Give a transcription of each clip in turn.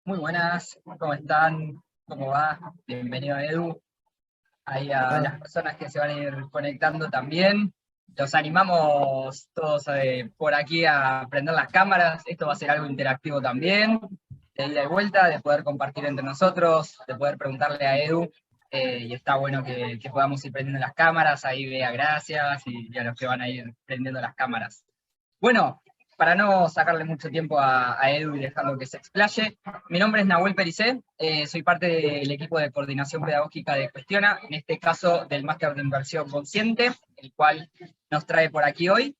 Muy buenas, ¿cómo están? ¿Cómo va? Bienvenido Edu. Ahí a las Ah, personas que se van a ir conectando también. Los animamos todos por aquí a prender las cámaras. Esto va a ser algo interactivo también, de ida y vuelta, de poder compartir entre nosotros, de poder preguntarle a Edu. Y está bueno que podamos ir prendiendo las cámaras. Ahí vea gracias y a los que van a ir prendiendo las cámaras. Bueno, para no sacarle mucho tiempo a Edu y dejarlo que se explaye, mi nombre es Nahuel Pericé, soy parte del equipo de coordinación pedagógica de Cuestiona, en este caso del máster de inversión consciente, el cual nos trae por aquí hoy.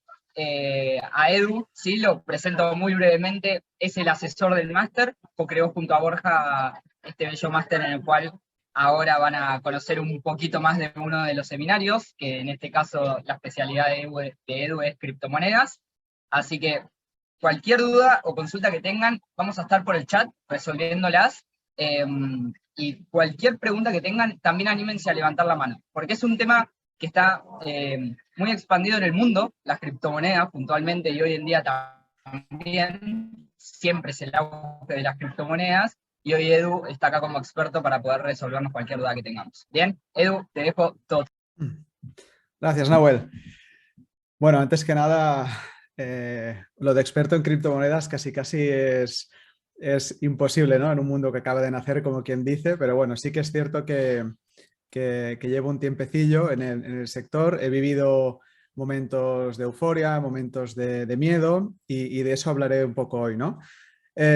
A Edu, sí, lo presento muy brevemente, es el asesor del máster, co-creó junto a Borja este bello máster en el cual ahora van a conocer un poquito más de uno de los seminarios, que en este caso la especialidad de Edu es criptomonedas. Así que cualquier duda o consulta que tengan, vamos a estar por el chat resolviéndolas. Y cualquier pregunta que tengan, también anímense a levantar la mano, porque es un tema que está muy expandido en el mundo, las criptomonedas puntualmente, y hoy en día también, siempre es el auge de las criptomonedas, y hoy Edu está acá como experto para poder resolvernos cualquier duda que tengamos. Bien, Edu, te dejo todo. Gracias, Nahuel. Bueno, antes que nada, lo de experto en criptomonedas casi es imposible, ¿no? En un mundo que acaba de nacer, como quien dice, pero bueno, sí que es cierto que llevo un tiempecillo en el sector. He vivido momentos de euforia, momentos de miedo y de eso hablaré un poco hoy, ¿no?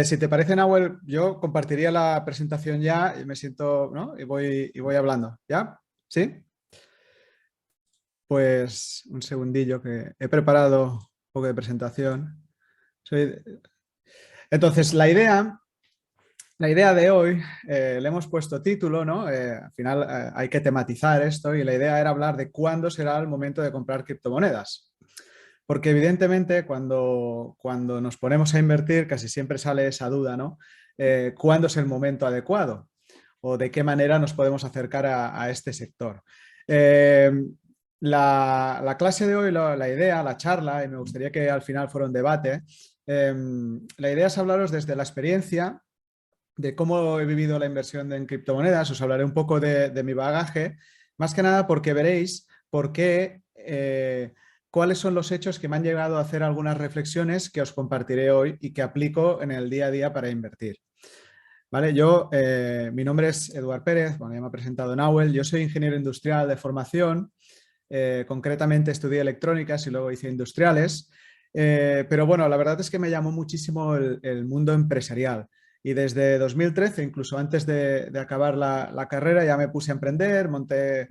Si te parece, Nahuel, yo compartiría la presentación ya y me siento, ¿no? Y voy hablando, ¿ya? ¿Sí? Pues un segundillo que he preparado un poco de presentación. Soy- Entonces, la idea de hoy, le hemos puesto título, ¿no? Al final hay que tematizar esto y la idea era hablar de cuándo será el momento de comprar criptomonedas. Porque evidentemente cuando nos ponemos a invertir casi siempre sale esa duda, ¿no? ¿Cuándo es el momento adecuado? ¿O de qué manera nos podemos acercar a este sector? Eh, la clase de hoy, la idea, la charla, y me gustaría que al final fuera un debate, la idea es hablaros desde la experiencia de cómo he vivido la inversión en criptomonedas. Os hablaré un poco de mi bagaje, más que nada porque veréis por qué, cuáles son los hechos que me han llevado a hacer algunas reflexiones que os compartiré hoy y que aplico en el día a día para invertir. ¿Vale? Mi nombre es Eduard Pérez, bueno, ya me ha presentado Nahuel, yo soy ingeniero industrial de formación, concretamente estudié electrónicas y luego hice industriales, pero bueno, la verdad es que me llamó muchísimo el mundo empresarial y desde 2013, incluso antes de acabar la carrera, ya me puse a emprender, monté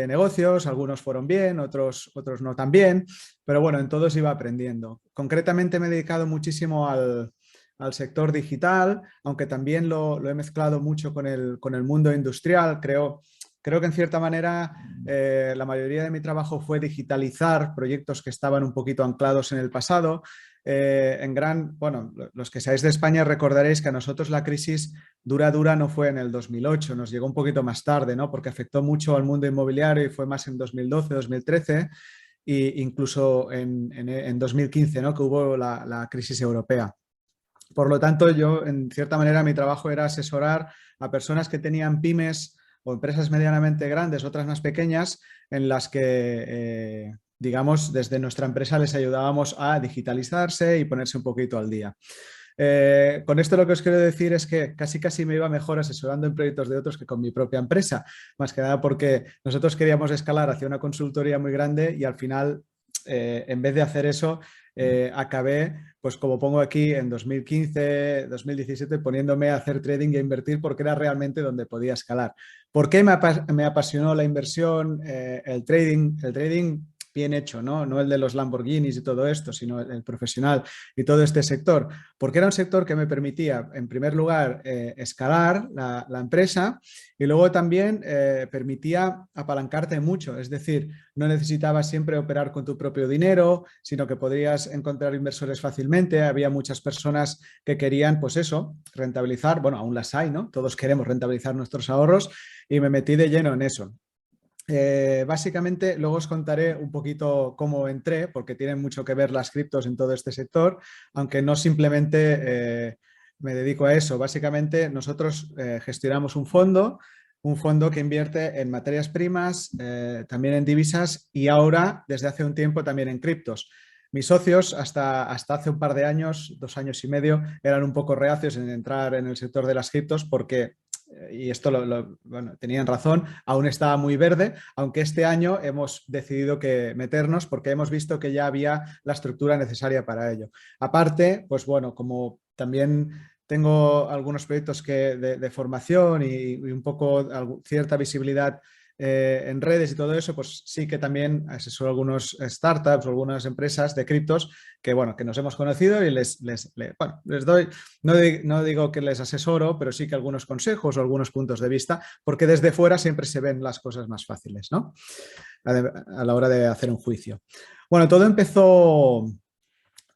negocios, algunos fueron bien, otros no tan bien, pero bueno, en todos iba aprendiendo. Concretamente me he dedicado muchísimo al sector digital, aunque también lo he mezclado mucho con el mundo industrial. Creo que en cierta manera la mayoría de mi trabajo fue digitalizar proyectos que estaban un poquito anclados en el pasado. Bueno, los que seáis de España recordaréis que a nosotros la crisis dura no fue en el 2008, nos llegó un poquito más tarde, ¿no? Porque afectó mucho al mundo inmobiliario y fue más en 2012, 2013 e incluso en 2015, ¿no? Que hubo la crisis europea. Por lo tanto, yo, en cierta manera, mi trabajo era asesorar a personas que tenían pymes o empresas medianamente grandes, otras más pequeñas, en las que, digamos, desde nuestra empresa les ayudábamos a digitalizarse y ponerse un poquito al día. Con esto lo que os quiero decir es que casi me iba mejor asesorando en proyectos de otros que con mi propia empresa, más que nada porque nosotros queríamos escalar hacia una consultoría muy grande y al final, en vez de hacer eso, acabé, pues como pongo aquí, en 2015, 2017, poniéndome a hacer trading y a invertir porque era realmente donde podía escalar. ¿Por qué me apasionó la inversión, el trading? El trading bien hecho, ¿no? No el de los Lamborghinis y todo esto, sino el profesional y todo este sector, porque era un sector que me permitía, en primer lugar, escalar la empresa y luego también permitía apalancarte mucho, es decir, no necesitabas siempre operar con tu propio dinero, sino que podrías encontrar inversores fácilmente. Había muchas personas que querían, pues eso, rentabilizar, bueno, aún las hay, ¿no? Todos queremos rentabilizar nuestros ahorros y me metí de lleno en eso. Básicamente, luego os contaré un poquito cómo entré, porque tienen mucho que ver las criptos en todo este sector, aunque no simplemente me dedico a eso. Básicamente nosotros gestionamos un fondo que invierte en materias primas, también en divisas y ahora, desde hace un tiempo, también en criptos. Mis socios hasta hace un par de años, 2 años y medio, eran un poco reacios en entrar en el sector de las criptos porque, y esto bueno, tenían razón, aún estaba muy verde, aunque este año hemos decidido que meternos porque hemos visto que ya había la estructura necesaria para ello. Aparte, pues bueno, como también tengo algunos proyectos de formación y un poco cierta visibilidad en redes y todo eso, pues sí que también asesoro algunos startups o algunas empresas de criptos que, bueno, que nos hemos conocido y bueno, les doy, no digo que les asesoro, pero sí que algunos consejos o algunos puntos de vista, porque desde fuera siempre se ven las cosas más fáciles, ¿no? A la hora de hacer un juicio. Bueno, todo empezó...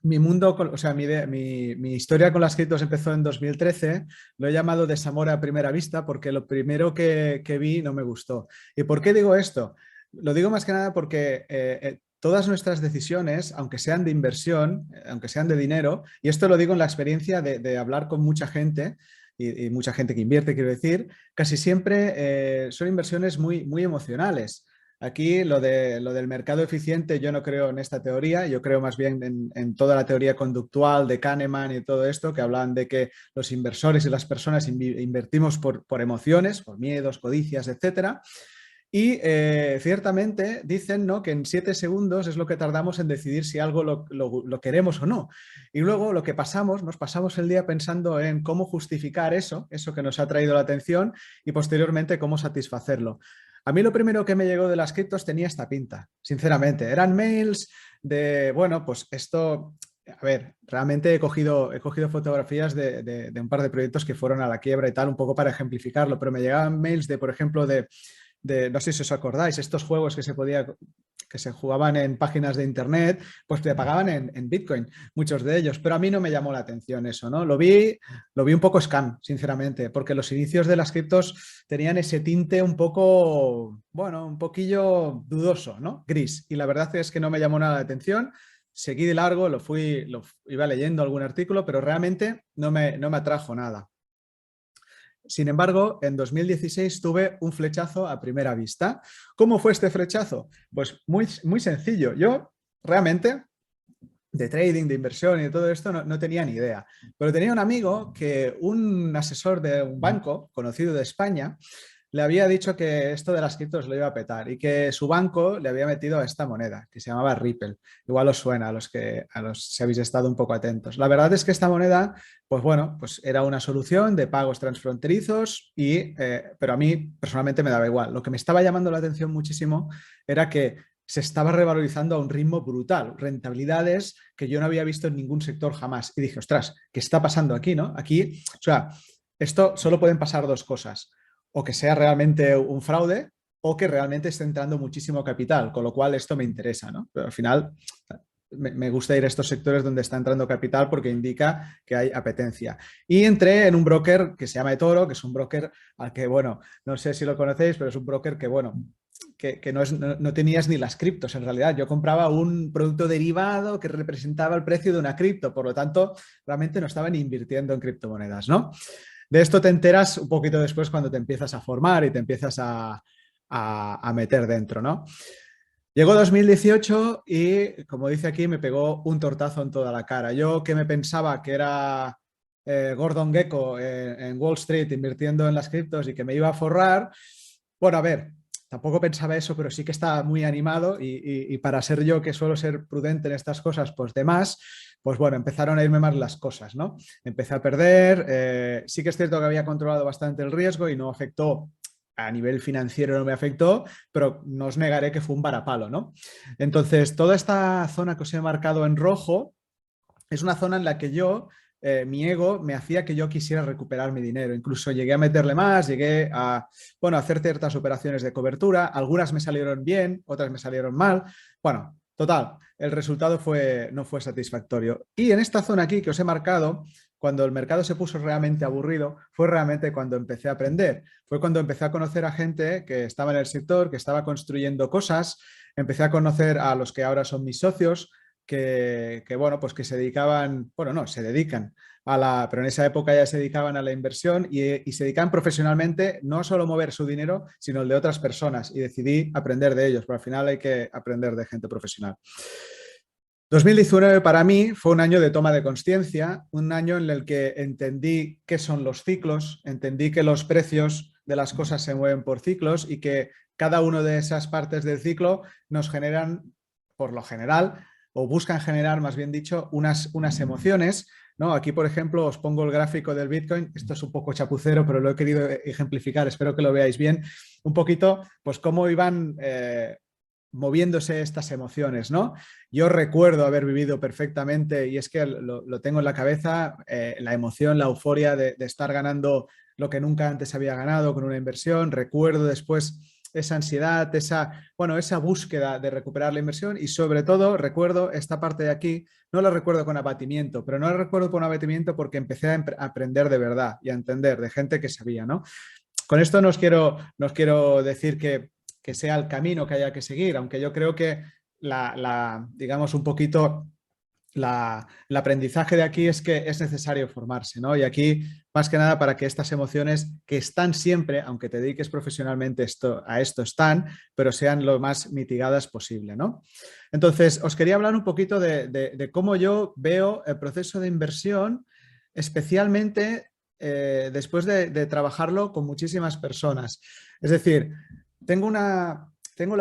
Mi mundo, o sea, mi historia con las criptos empezó en 2013. Lo he llamado desamor a primera vista porque lo primero que vi no me gustó. ¿Y por qué digo esto? Lo digo más que nada porque todas nuestras decisiones, aunque sean de inversión, aunque sean de dinero, y esto lo digo en la experiencia de hablar con mucha gente, y mucha gente que invierte, quiero decir, casi siempre son inversiones muy emocionales. Aquí lo del mercado eficiente, yo no creo en esta teoría, yo creo más bien en toda la teoría conductual de Kahneman y todo esto, que hablan de que los inversores y las personas invertimos por emociones, por miedos, codicias, etcétera. Y ciertamente dicen, ¿no?, que en 7 segundos es lo que tardamos en decidir si algo lo queremos o no. Y luego lo que nos pasamos el día pensando en cómo justificar eso que nos ha traído la atención y posteriormente cómo satisfacerlo. A mí lo primero que me llegó de las criptos tenía esta pinta, sinceramente. Eran mails de, bueno, pues esto... A ver, realmente he cogido fotografías de un par de proyectos que fueron a la quiebra y tal, un poco para ejemplificarlo, pero me llegaban mails de, por ejemplo, no sé si os acordáis, estos juegos que se jugaban en páginas de internet, pues te pagaban en Bitcoin, muchos de ellos, pero a mí no me llamó la atención eso, ¿no? Lo vi un poco scam, sinceramente, porque los inicios de las criptos tenían ese tinte un poco, bueno, un poquillo dudoso, ¿no? Gris, y la verdad es que no me llamó nada la atención. Seguí de largo, iba leyendo algún artículo, pero realmente no me atrajo nada. Sin embargo, en 2016 tuve un flechazo a primera vista. ¿Cómo fue este flechazo? Pues muy sencillo. Yo realmente de trading, de inversión y de todo esto no tenía ni idea. Pero tenía un amigo que un asesor de un banco conocido de España le había dicho que esto de las criptos lo iba a petar y que su banco le había metido a esta moneda que se llamaba Ripple. Igual os suena si habéis estado un poco atentos. La verdad es que esta moneda, pues bueno, pues era una solución de pagos transfronterizos pero a mí personalmente me daba igual. Lo que me estaba llamando la atención muchísimo era que se estaba revalorizando a un ritmo brutal, rentabilidades que yo no había visto en ningún sector jamás. Y dije, ostras, ¿qué está pasando aquí, no? Aquí, o sea, esto solo pueden pasar dos cosas: o que sea realmente un fraude o que realmente esté entrando muchísimo capital, con lo cual esto me interesa, ¿no? Pero al final me gusta ir a estos sectores donde está entrando capital porque indica que hay apetencia. Y entré en un broker que se llama eToro, que es un broker al que, bueno, no sé si lo conocéis, pero es un broker que, bueno, que no tenías ni las criptos en realidad. Yo compraba un producto derivado que representaba el precio de una cripto, por lo tanto, realmente no estaba ni invirtiendo en criptomonedas, ¿no? De esto te enteras un poquito después cuando te empiezas a formar y te empiezas a meter dentro, ¿no? Llegó 2018 y, como dice aquí, me pegó un tortazo en toda la cara. Yo que me pensaba que era Gordon Gekko en Wall Street invirtiendo en las criptos y que me iba a forrar, bueno, a ver, tampoco pensaba eso, pero sí que estaba muy animado y para ser yo, que suelo ser prudente en estas cosas, pues de más, pues bueno, empezaron a irme mal las cosas, ¿no? Empecé a perder, sí que es cierto que había controlado bastante el riesgo y no afectó, a nivel financiero no me afectó, pero no os negaré que fue un varapalo, ¿no? Entonces, toda esta zona que os he marcado en rojo es una zona en la que mi ego me hacía que yo quisiera recuperar mi dinero. Incluso llegué a meterle más, llegué a, bueno, a hacer ciertas operaciones de cobertura. Algunas me salieron bien, otras me salieron mal. Bueno, total, el resultado no fue satisfactorio. Y en esta zona aquí que os he marcado, cuando el mercado se puso realmente aburrido, fue realmente cuando empecé a aprender. Fue cuando empecé a conocer a gente que estaba en el sector, que estaba construyendo cosas. Empecé a conocer a los que ahora son mis socios, que bueno, pues que se dedicaban, bueno, no, se dedican pero en esa época ya se dedicaban a la inversión y se dedicaban profesionalmente no solo a mover su dinero, sino el de otras personas y decidí aprender de ellos, pero al final hay que aprender de gente profesional. 2019 para mí fue un año de toma de conciencia, un año en el que entendí qué son los ciclos, entendí que los precios de las cosas se mueven por ciclos y que cada una de esas partes del ciclo nos generan, por lo general, o buscan generar, más bien dicho, unas emociones, ¿no? Aquí, por ejemplo, os pongo el gráfico del Bitcoin. Esto es un poco chapucero, pero lo he querido ejemplificar. Espero que lo veáis bien. Un poquito, pues cómo iban moviéndose estas emociones, ¿no? Yo recuerdo haber vivido perfectamente, y es que lo tengo en la cabeza, la emoción, la euforia de estar ganando lo que nunca antes había ganado con una inversión. Recuerdo después esa ansiedad, esa búsqueda de recuperar la inversión y sobre todo recuerdo esta parte de aquí, no la recuerdo con abatimiento, pero no la recuerdo con abatimiento porque empecé a aprender de verdad y a entender de gente que sabía, ¿no? Con esto no os quiero decir que sea el camino que haya que seguir, aunque yo creo que digamos un poquito el aprendizaje de aquí es que es necesario formarse, ¿no? Y aquí, más que nada, para que estas emociones que están siempre, aunque te dediques profesionalmente a esto están, pero sean lo más mitigadas posible, ¿no? Entonces, os quería hablar un poquito de cómo yo veo el proceso de inversión, especialmente después de trabajarlo con muchísimas personas. Es decir, tengo la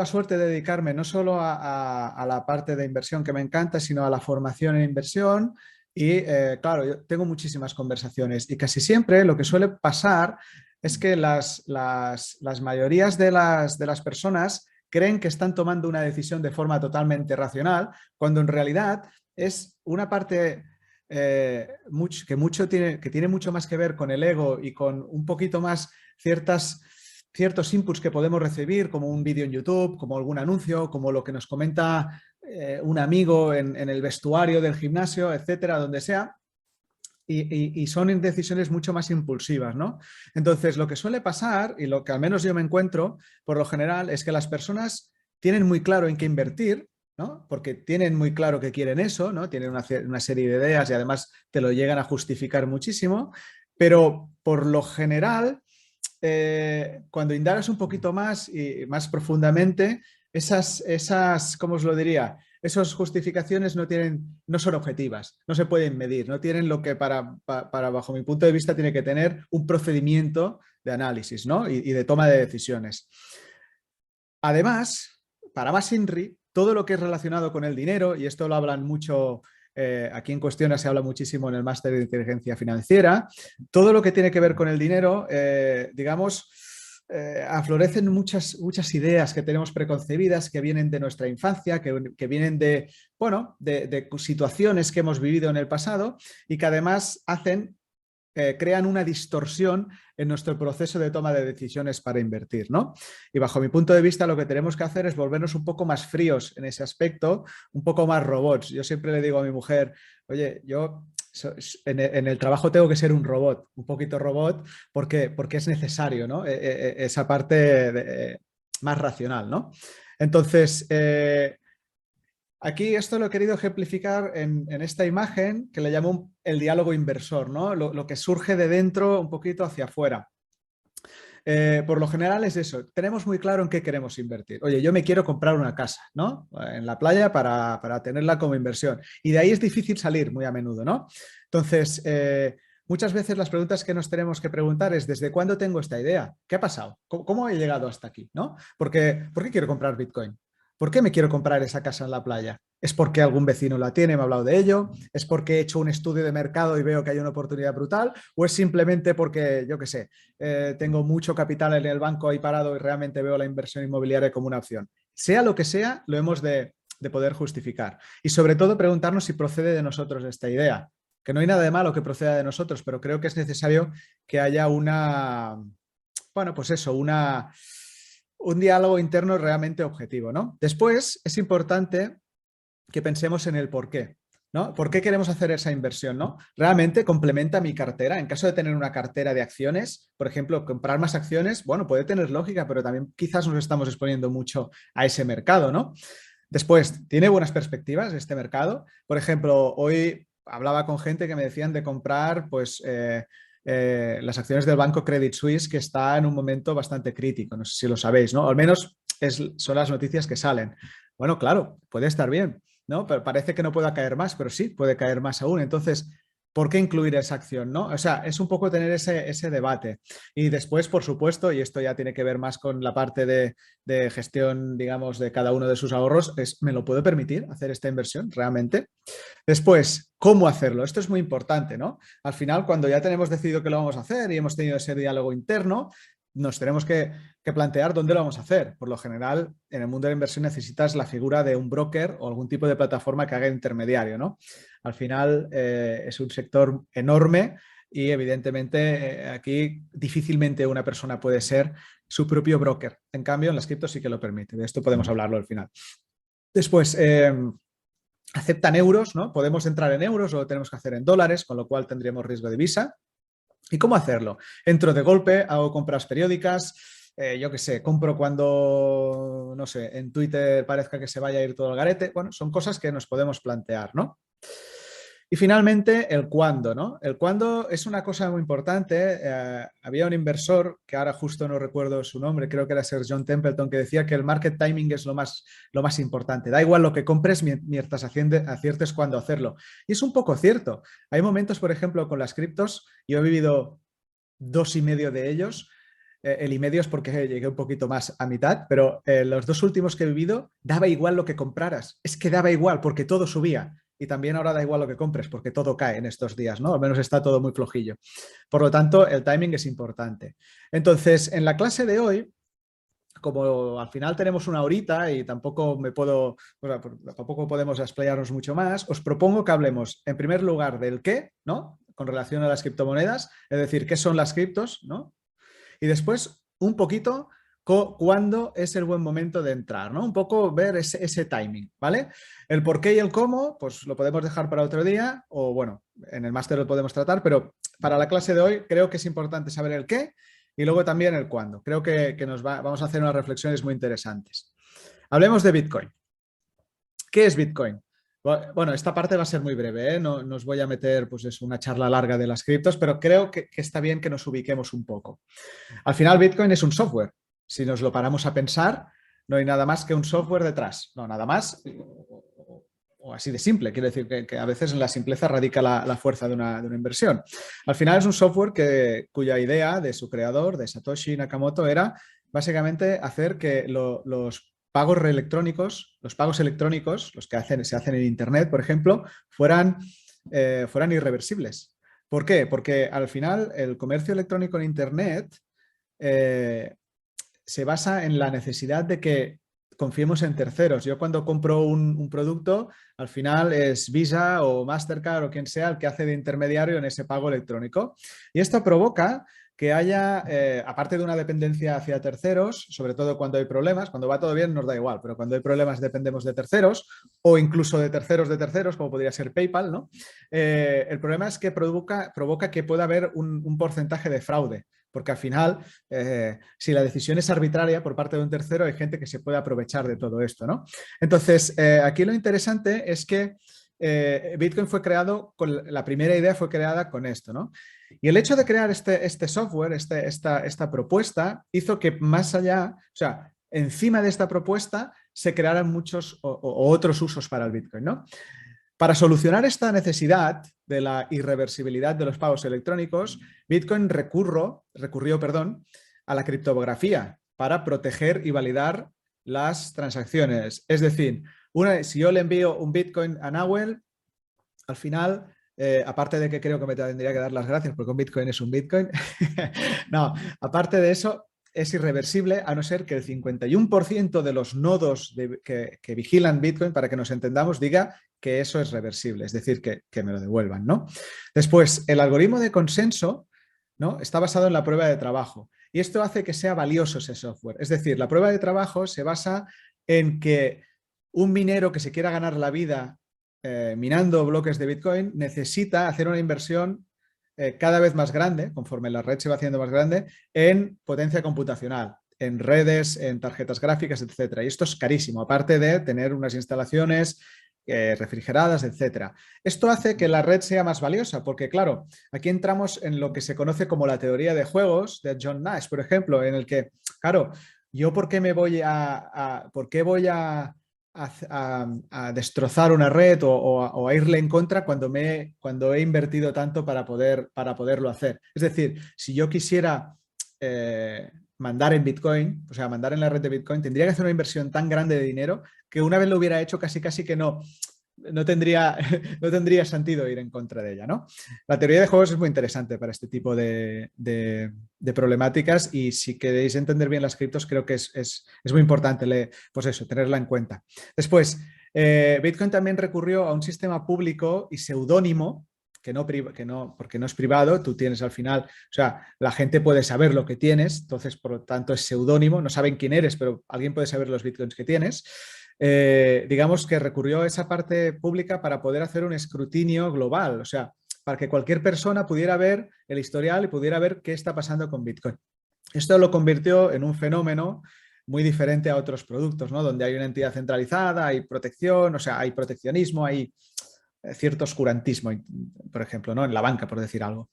suerte de dedicarme no solo a la parte de inversión que me encanta, sino a la formación en inversión y, claro, yo tengo muchísimas conversaciones y casi siempre lo que suele pasar es que las mayorías de las personas creen que están tomando una decisión de forma totalmente racional, cuando en realidad es una parte que tiene mucho más que ver con el ego y con un poquito más ciertos inputs que podemos recibir, como un vídeo en YouTube, como algún anuncio, como lo que nos comenta un amigo en el vestuario del gimnasio, etcétera, donde sea. Y son decisiones mucho más impulsivas, ¿no? Entonces, lo que suele pasar, y lo que al menos yo me encuentro, por lo general, es que las personas tienen muy claro en qué invertir, ¿no? Porque tienen muy claro que quieren eso, ¿no? Tienen una serie de ideas y además te lo llegan a justificar muchísimo, pero por lo general cuando indagas un poquito más y más profundamente, ¿cómo os lo diría? Esas justificaciones no son objetivas, no se pueden medir, no tienen lo que bajo mi punto de vista, tiene que tener un procedimiento de análisis, ¿no? y de toma de decisiones. Además, para más INRI, todo lo que es relacionado con el dinero, y esto lo hablan mucho aquí en Cuestiona, se habla muchísimo en el máster de inteligencia financiera, todo lo que tiene que ver con el dinero, digamos, aflorecen muchas ideas que tenemos preconcebidas, que vienen de nuestra infancia, que vienen de situaciones que hemos vivido en el pasado y que además crean una distorsión en nuestro proceso de toma de decisiones para invertir, ¿no? Y bajo mi punto de vista lo que tenemos que hacer es volvernos un poco más fríos en ese aspecto, un poco más robots. Yo siempre le digo a mi mujer, oye, yo en el trabajo tengo que ser un robot, un poquito robot, porque es necesario, ¿no? Esa parte más racional, ¿no? Entonces, aquí esto lo he querido ejemplificar en esta imagen que le llamo el diálogo inversor, ¿no? Lo que surge de dentro un poquito hacia afuera. Por lo general es eso, tenemos muy claro en qué queremos invertir. Oye, yo me quiero comprar una casa, ¿no? En la playa para tenerla como inversión. Y de ahí es difícil salir muy a menudo, ¿no? Entonces, muchas veces las preguntas que nos tenemos que preguntar es ¿desde cuándo tengo esta idea? ¿Qué ha pasado? ¿Cómo he llegado hasta aquí? ¿No? ¿Por qué quiero comprar Bitcoin? ¿Por qué me quiero comprar esa casa en la playa? ¿Es porque algún vecino la tiene y me ha hablado de ello? ¿Es porque he hecho un estudio de mercado y veo que hay una oportunidad brutal? ¿O es simplemente porque, yo qué sé, tengo mucho capital en el banco ahí parado y realmente veo la inversión inmobiliaria como una opción? Sea lo que sea, lo hemos de poder justificar. Y sobre todo preguntarnos si procede de nosotros esta idea. Que no hay nada de malo que proceda de nosotros, pero creo que es necesario que haya un diálogo interno realmente objetivo, ¿no? Después es importante que pensemos en el por qué, ¿no? ¿Por qué queremos hacer esa inversión, ¿no? ¿Realmente complementa mi cartera? En caso de tener una cartera de acciones, por ejemplo, comprar más acciones, bueno, puede tener lógica, pero también quizás nos estamos exponiendo mucho a ese mercado, ¿no? Después, ¿tiene buenas perspectivas este mercado? Por ejemplo, hoy hablaba con gente que me decían de comprar pues, las acciones del banco Credit Suisse, que está en un momento bastante crítico. No sé si lo sabéis, ¿no? Al menos son las noticias que salen. Bueno, claro, puede estar bien, ¿no? Pero parece que no pueda caer más, pero sí, puede caer más aún. Entonces, ¿por qué incluir esa acción, no? O sea, es un poco tener ese debate. Y después, por supuesto, y esto ya tiene que ver más con la parte de gestión, digamos, de cada uno de sus ahorros, es, ¿me lo puedo permitir hacer esta inversión realmente? Después, ¿cómo hacerlo? Esto es muy importante, ¿no? Al final, cuando ya tenemos decidido que lo vamos a hacer y hemos tenido ese diálogo interno, nos tenemos que plantear dónde lo vamos a hacer. Por lo general, en el mundo de la inversión necesitas la figura de un broker o algún tipo de plataforma que haga intermediario, ¿no? Al final es un sector enorme y evidentemente aquí difícilmente una persona puede ser su propio broker. En cambio, en las criptos sí que lo permite. De esto podemos hablarlo al final. Después, aceptan euros, ¿no? Podemos entrar en euros o lo tenemos que hacer en dólares, con lo cual tendríamos riesgo de divisa. ¿Y cómo hacerlo? Entro de golpe, hago compras periódicas, yo qué sé, compro cuando, no sé, en Twitter parezca que se vaya a ir todo al garete. Bueno, son cosas que nos podemos plantear, ¿no? Y finalmente, el cuándo, ¿no? El cuándo es una cosa muy importante. Había un inversor, que ahora justo no recuerdo su nombre, creo que era Sir John Templeton, que decía que el market timing es lo más importante. Da igual lo que compres mientras aciertes cuándo hacerlo. Y es un poco cierto. Hay momentos, por ejemplo, con las criptos, yo he vivido 2,5 de ellos. El y medio es porque llegué un poquito más a mitad, pero los 2 últimos que he vivido, daba igual lo que compraras. Es que daba igual porque todo subía. Y también ahora da igual lo que compres porque todo cae en estos días, ¿no? Al menos está todo muy flojillo. Por lo tanto, el timing es importante. Entonces, en la clase de hoy, como al final tenemos una horita y tampoco tampoco podemos explayarnos mucho más, os propongo que hablemos en primer lugar del qué, ¿no? Con relación a las criptomonedas, es decir, qué son las criptos, ¿no? Y después un poquito cuándo es el buen momento de entrar, ¿no? Un poco ver ese timing, ¿vale? El por qué y el cómo, pues lo podemos dejar para otro día o, bueno, en el máster lo podemos tratar, pero para la clase de hoy creo que es importante saber el qué y luego también el cuándo. Creo que vamos a hacer unas reflexiones muy interesantes. Hablemos de Bitcoin. ¿Qué es Bitcoin? Bueno, esta parte va a ser muy breve, ¿eh? No os voy a meter, pues es una charla larga de las criptos, pero creo que está bien que nos ubiquemos un poco. Al final, Bitcoin es un software. Si nos lo paramos a pensar, no hay nada más que un software detrás. No, nada más o así de simple. Quiero decir que a veces en la simpleza radica la fuerza de una inversión. Al final es un software cuya idea de su creador, de Satoshi Nakamoto, era básicamente hacer que los pagos electrónicos, los que se hacen en Internet, por ejemplo, fueran irreversibles. ¿Por qué? Porque al final el comercio electrónico en Internet se basa en la necesidad de que confiemos en terceros. Yo cuando compro un producto, al final es Visa o Mastercard o quien sea el que hace de intermediario en ese pago electrónico. Y esto provoca que haya, aparte de una dependencia hacia terceros, sobre todo cuando hay problemas, cuando va todo bien nos da igual, pero cuando hay problemas dependemos de terceros o incluso de terceros, como podría ser PayPal, ¿no? El problema es que provoca que pueda haber un porcentaje de fraude. Porque al final, si la decisión es arbitraria por parte de un tercero, hay gente que se puede aprovechar de todo esto, ¿no? Entonces, aquí lo interesante es que Bitcoin fue creado, la primera idea fue creada con esto, ¿no? Y el hecho de crear este software, esta propuesta, hizo que más allá, o sea, encima de esta propuesta, se crearan muchos o otros usos para el Bitcoin, ¿no? Para solucionar esta necesidad de la irreversibilidad de los pagos electrónicos, Bitcoin recurrió a la criptografía para proteger y validar las transacciones. Es decir, si yo le envío un Bitcoin a Nahuel, al final, aparte de que creo que me tendría que dar las gracias porque un Bitcoin es un Bitcoin, no, aparte de eso, es irreversible a no ser que el 51% de los nodos que vigilan Bitcoin, para que nos entendamos, diga que eso es reversible, es decir, que me lo devuelvan, ¿no? Después, el algoritmo de consenso, ¿no? Está basado en la prueba de trabajo y esto hace que sea valioso ese software. Es decir, la prueba de trabajo se basa en que un minero que se quiera ganar la vida minando bloques de Bitcoin necesita hacer una inversión cada vez más grande, conforme la red se va haciendo más grande, en potencia computacional, en redes, en tarjetas gráficas, etcétera. Y esto es carísimo, aparte de tener unas instalaciones refrigeradas, etcétera. Esto hace que la red sea más valiosa porque, claro, aquí entramos en lo que se conoce como la teoría de juegos de John Nash, por ejemplo, en el que, claro, yo por qué me voy por qué voy a destrozar una red o a irle en contra cuando he invertido tanto para poderlo hacer. Es decir, si yo quisiera mandar en Bitcoin, o sea, mandar en la red de Bitcoin, tendría que hacer una inversión tan grande de dinero que una vez lo hubiera hecho casi que no tendría sentido ir en contra de ella, ¿no? La teoría de juegos es muy interesante para este tipo de problemáticas y si queréis entender bien las criptos creo que es muy importante pues eso, tenerla en cuenta. Después, Bitcoin también recurrió a un sistema público y seudónimo porque no es privado, tú tienes al final, o sea, la gente puede saber lo que tienes, entonces por lo tanto es seudónimo, no saben quién eres, pero alguien puede saber los bitcoins que tienes. Digamos que recurrió a esa parte pública para poder hacer un escrutinio global, o sea, para que cualquier persona pudiera ver el historial y pudiera ver qué está pasando con Bitcoin. Esto lo convirtió en un fenómeno muy diferente a otros productos, ¿no? Donde hay una entidad centralizada, hay protección, o sea, hay proteccionismo, hay cierto oscurantismo, por ejemplo, ¿no? En la banca, por decir algo.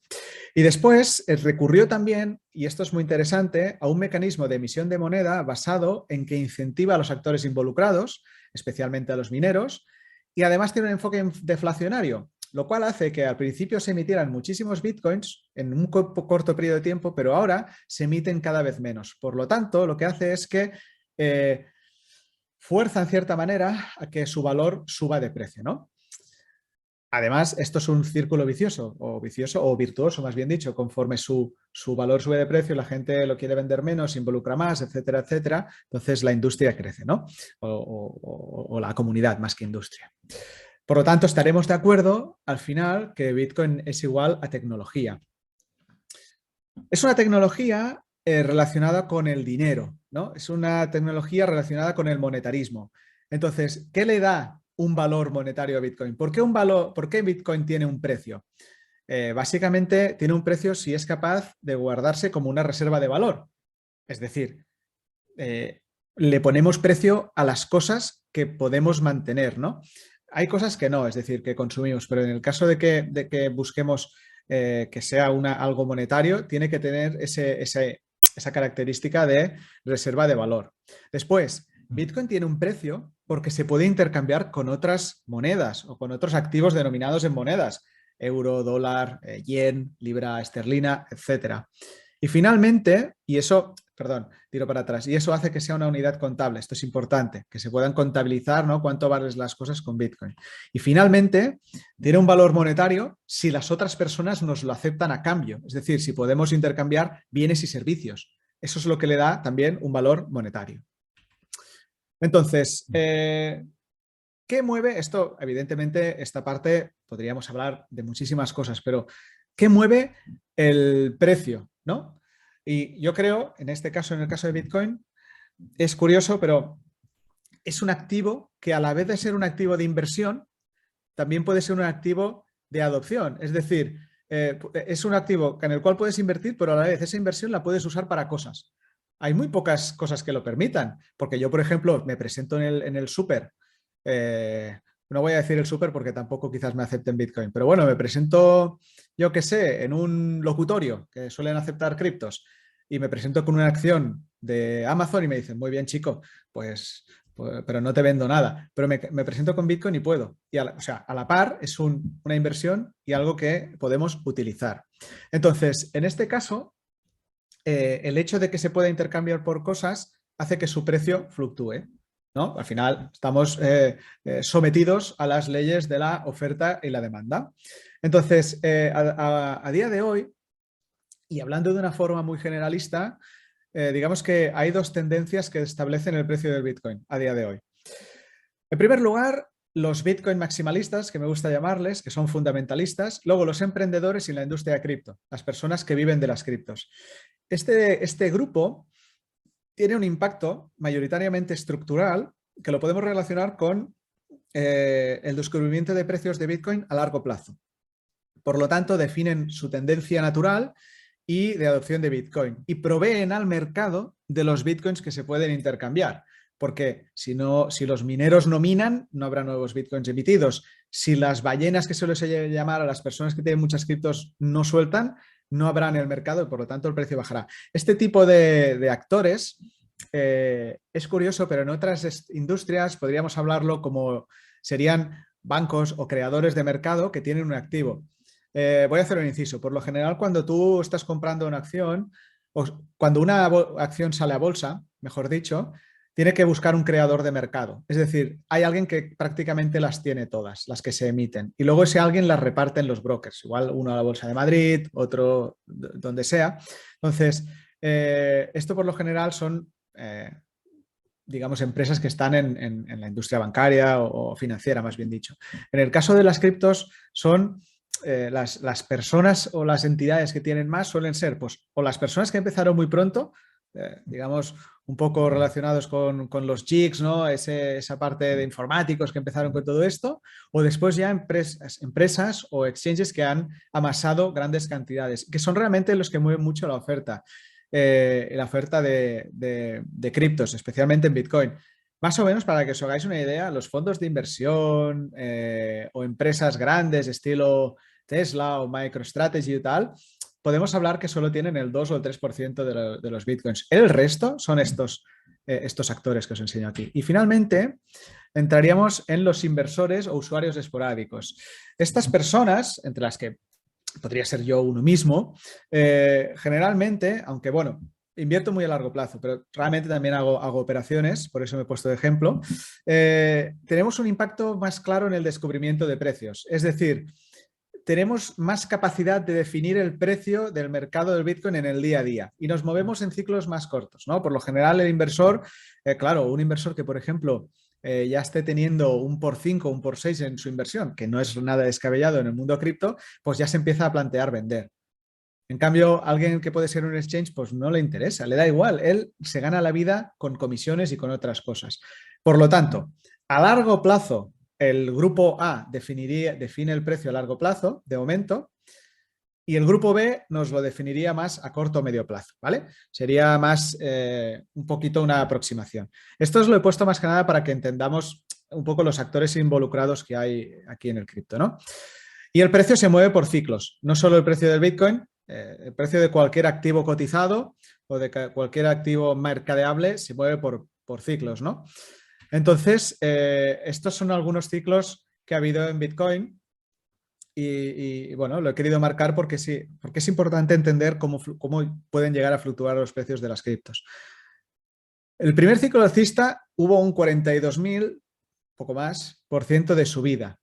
Y después recurrió también, y esto es muy interesante, a un mecanismo de emisión de moneda basado en que incentiva a los actores involucrados, especialmente a los mineros, y además tiene un enfoque deflacionario, lo cual hace que al principio se emitieran muchísimos bitcoins en un corto periodo de tiempo, pero ahora se emiten cada vez menos. Por lo tanto, lo que hace es que fuerza en cierta manera a que su valor suba de precio, ¿no? Además, esto es un círculo vicioso o virtuoso, más bien dicho. Conforme su valor sube de precio, la gente lo quiere vender menos, se involucra más, etcétera, etcétera. Entonces la industria crece, ¿no? O la comunidad más que industria. Por lo tanto, estaremos de acuerdo al final que Bitcoin es igual a tecnología. Es una tecnología relacionada con el dinero, ¿no? Es una tecnología relacionada con el monetarismo. Entonces, ¿qué le da un valor monetario a Bitcoin? ¿Por qué Bitcoin tiene un precio? Básicamente tiene un precio si es capaz de guardarse como una reserva de valor. Es decir, le ponemos precio a las cosas que podemos mantener, ¿no? Hay cosas que no, es decir, que consumimos, pero en el caso de que busquemos que sea algo monetario, tiene que tener esa característica de reserva de valor. Después, Bitcoin tiene un precio porque se puede intercambiar con otras monedas o con otros activos denominados en monedas, euro, dólar, yen, libra esterlina, etc. Y finalmente, tiro para atrás, y eso hace que sea una unidad contable, esto es importante, que se puedan contabilizar, ¿no? Cuánto valen las cosas con Bitcoin. Y finalmente, tiene un valor monetario si las otras personas nos lo aceptan a cambio, es decir, si podemos intercambiar bienes y servicios. Eso es lo que le da también un valor monetario. Entonces, ¿qué mueve esto? Evidentemente, esta parte podríamos hablar de muchísimas cosas, pero ¿qué mueve el precio, ¿no? Y yo creo, en este caso, en el caso de Bitcoin, es curioso, pero es un activo que a la vez de ser un activo de inversión, también puede ser un activo de adopción. Es decir, es un activo en el cual puedes invertir, pero a la vez esa inversión la puedes usar para cosas. Hay muy pocas cosas que lo permitan, porque yo, por ejemplo, me presento en el súper. No voy a decir el súper porque tampoco quizás me acepten Bitcoin, pero bueno, me presento, yo qué sé, en un locutorio que suelen aceptar criptos y me presento con una acción de Amazon y me dicen, muy bien, chico, pues pero no te vendo nada. Pero me presento con Bitcoin y puedo. O sea, a la par es una inversión y algo que podemos utilizar. Entonces, en este caso, el hecho de que se pueda intercambiar por cosas hace que su precio fluctúe, ¿no? Al final estamos sometidos a las leyes de la oferta y la demanda. Entonces, a día de hoy, y hablando de una forma muy generalista, digamos que hay dos tendencias que establecen el precio del Bitcoin a día de hoy. En primer lugar, los Bitcoin maximalistas, que me gusta llamarles, que son fundamentalistas, luego los emprendedores y la industria de cripto, las personas que viven de las criptos. Este grupo tiene un impacto mayoritariamente estructural que lo podemos relacionar con el descubrimiento de precios de Bitcoin a largo plazo. Por lo tanto, definen su tendencia natural y de adopción de Bitcoin y proveen al mercado de los Bitcoins que se pueden intercambiar. porque si los mineros no minan, no habrá nuevos bitcoins emitidos. Si las ballenas, que suele llamar a las personas que tienen muchas criptos, no sueltan, no habrá en el mercado y por lo tanto el precio bajará. Este tipo de actores es curioso, pero en otras industrias podríamos hablarlo como serían bancos o creadores de mercado que tienen un activo. Voy a hacer un inciso. Por lo general, cuando tú estás comprando una acción, o cuando una acción sale a bolsa, mejor dicho, tiene que buscar un creador de mercado. Es decir, hay alguien que prácticamente las tiene todas, las que se emiten. Y luego ese alguien las reparte en los brokers. Igual uno a la Bolsa de Madrid, otro donde sea. Entonces, esto por lo general son, digamos, empresas que están en la industria bancaria o financiera, más bien dicho. En el caso de las criptos son... las personas o las entidades que tienen más suelen ser pues, o las personas que empezaron muy pronto, digamos, un poco relacionados con los geeks, ¿no? Esa parte de informáticos que empezaron con todo esto, o después ya empresas o exchanges que han amasado grandes cantidades, que son realmente los que mueven mucho la oferta de criptos, especialmente en Bitcoin. Más o menos, para que os hagáis una idea, los fondos de inversión o empresas grandes, estilo Tesla o MicroStrategy y tal, podemos hablar que solo tienen el 2 o el 3% de los bitcoins. El resto son estos actores que os enseño aquí. Y finalmente, entraríamos en los inversores o usuarios esporádicos. Estas personas, entre las que podría ser yo uno mismo, generalmente, aunque bueno, invierto muy a largo plazo, pero realmente también hago operaciones, por eso me he puesto de ejemplo, tenemos un impacto más claro en el descubrimiento de precios. Es decir, tenemos más capacidad de definir el precio del mercado del Bitcoin en el día a día y nos movemos en ciclos más cortos, ¿no? Por lo general, el inversor, claro, un inversor que, por ejemplo, ya esté teniendo un por 5 o un por 6 en su inversión, que no es nada descabellado en el mundo cripto, pues ya se empieza a plantear vender. En cambio, alguien que puede ser un exchange, pues no le interesa, le da igual. Él se gana la vida con comisiones y con otras cosas. Por lo tanto, a largo plazo, el grupo A define el precio a largo plazo, de momento, y el grupo B nos lo definiría más a corto o medio plazo, ¿vale? Sería más un poquito una aproximación. Esto os lo he puesto más que nada para que entendamos un poco los actores involucrados que hay aquí en el cripto, ¿no? Y el precio se mueve por ciclos, no solo el precio del Bitcoin, el precio de cualquier activo cotizado o de cualquier activo mercadeable se mueve por ciclos, ¿no? Entonces, estos son algunos ciclos que ha habido en Bitcoin y bueno, lo he querido marcar porque sí, porque es importante entender cómo pueden llegar a fluctuar los precios de las criptos. El primer ciclo alcista hubo un 42.000, poco más, por ciento de subida.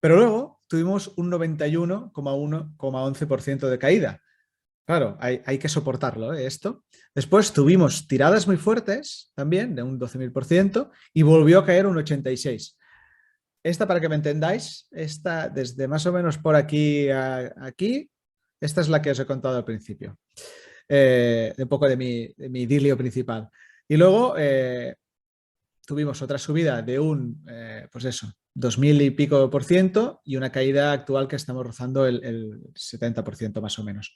Pero luego tuvimos un 91,11% de caída. Claro, hay que soportarlo, esto. Después tuvimos tiradas muy fuertes también, de un 12.000%, y volvió a caer un 86%. Esta, para que me entendáis, esta desde más o menos por aquí a aquí, esta es la que os he contado al principio. Un poco de mi idilio principal. Y luego tuvimos otra subida de un, pues eso, 2.000 y pico por ciento y una caída actual que estamos rozando el 70% más o menos.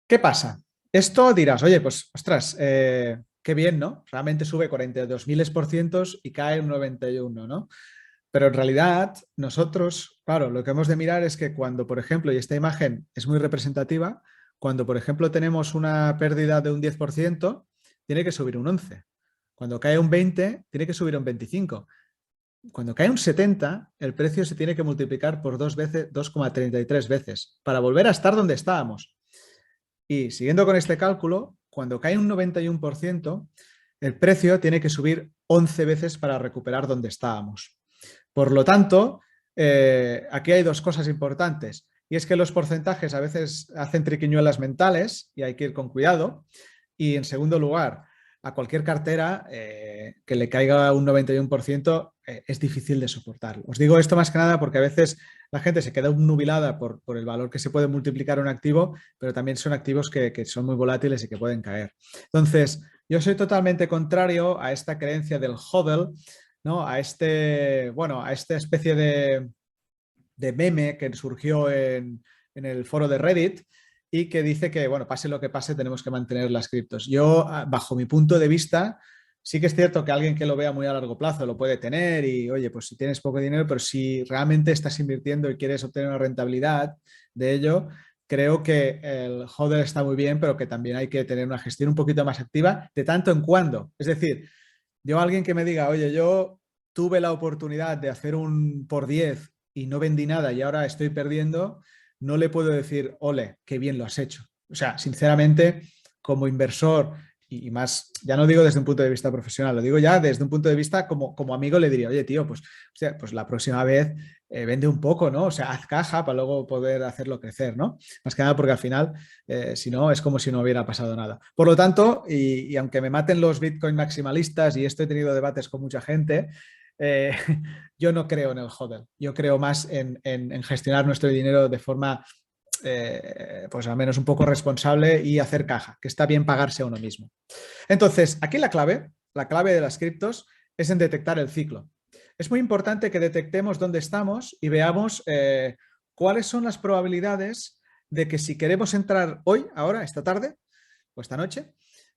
¿Qué pasa? Esto dirás, oye, pues, ostras, qué bien, ¿no? Realmente sube 42.000% y cae un 91%, ¿no? Pero en realidad nosotros, claro, lo que hemos de mirar es que cuando, por ejemplo, y esta imagen es muy representativa, cuando, por ejemplo, tenemos una pérdida de un 10%, tiene que subir un 11%. Cuando cae un 20%, tiene que subir un 25%. Cuando cae un 70%, el precio se tiene que multiplicar por 2,33 veces para volver a estar donde estábamos. Y siguiendo con este cálculo, cuando cae un 91%, el precio tiene que subir 11 veces para recuperar donde estábamos. Por lo tanto, aquí hay dos cosas importantes. Y es que los porcentajes a veces hacen triquiñuelas mentales y hay que ir con cuidado. Y en segundo lugar, a cualquier cartera que le caiga un 91% es difícil de soportar. Os digo esto más que nada porque a veces la gente se queda obnubilada por el valor que se puede multiplicar un activo, pero también son activos que son muy volátiles y que pueden caer. Entonces, yo soy totalmente contrario a esta creencia del hodl, ¿no? A esta especie de meme que surgió en el foro de Reddit y que dice que, bueno, pase lo que pase, tenemos que mantener las criptos. Yo, bajo mi punto de vista, Sí que es cierto que alguien que lo vea muy a largo plazo lo puede tener y, oye, pues si tienes poco dinero, pero si realmente estás invirtiendo y quieres obtener una rentabilidad de ello, creo que el hodl está muy bien, pero que también hay que tener una gestión un poquito más activa de tanto en cuando. Es decir, yo alguien que me diga, oye, yo tuve la oportunidad de hacer un por 10 y no vendí nada y ahora estoy perdiendo, no le puedo decir, ole, qué bien lo has hecho. O sea, sinceramente, como inversor y más, ya no digo desde un punto de vista profesional, lo digo ya desde un punto de vista como amigo, le diría, oye, tío, pues, o sea, pues la próxima vez vende un poco, ¿no? O sea, haz caja para luego poder hacerlo crecer, ¿no? Más que nada porque al final, si no, es como si no hubiera pasado nada. Por lo tanto, y aunque me maten los Bitcoin maximalistas, y esto he tenido debates con mucha gente, eh, yo no creo en el hodl. Yo creo más en gestionar nuestro dinero de forma pues al menos un poco responsable y hacer caja, que está bien pagarse a uno mismo. Entonces, aquí la clave de las criptos es en detectar el ciclo. Es muy importante que detectemos dónde estamos y veamos cuáles son las probabilidades de que si queremos entrar hoy, ahora, esta tarde o esta noche,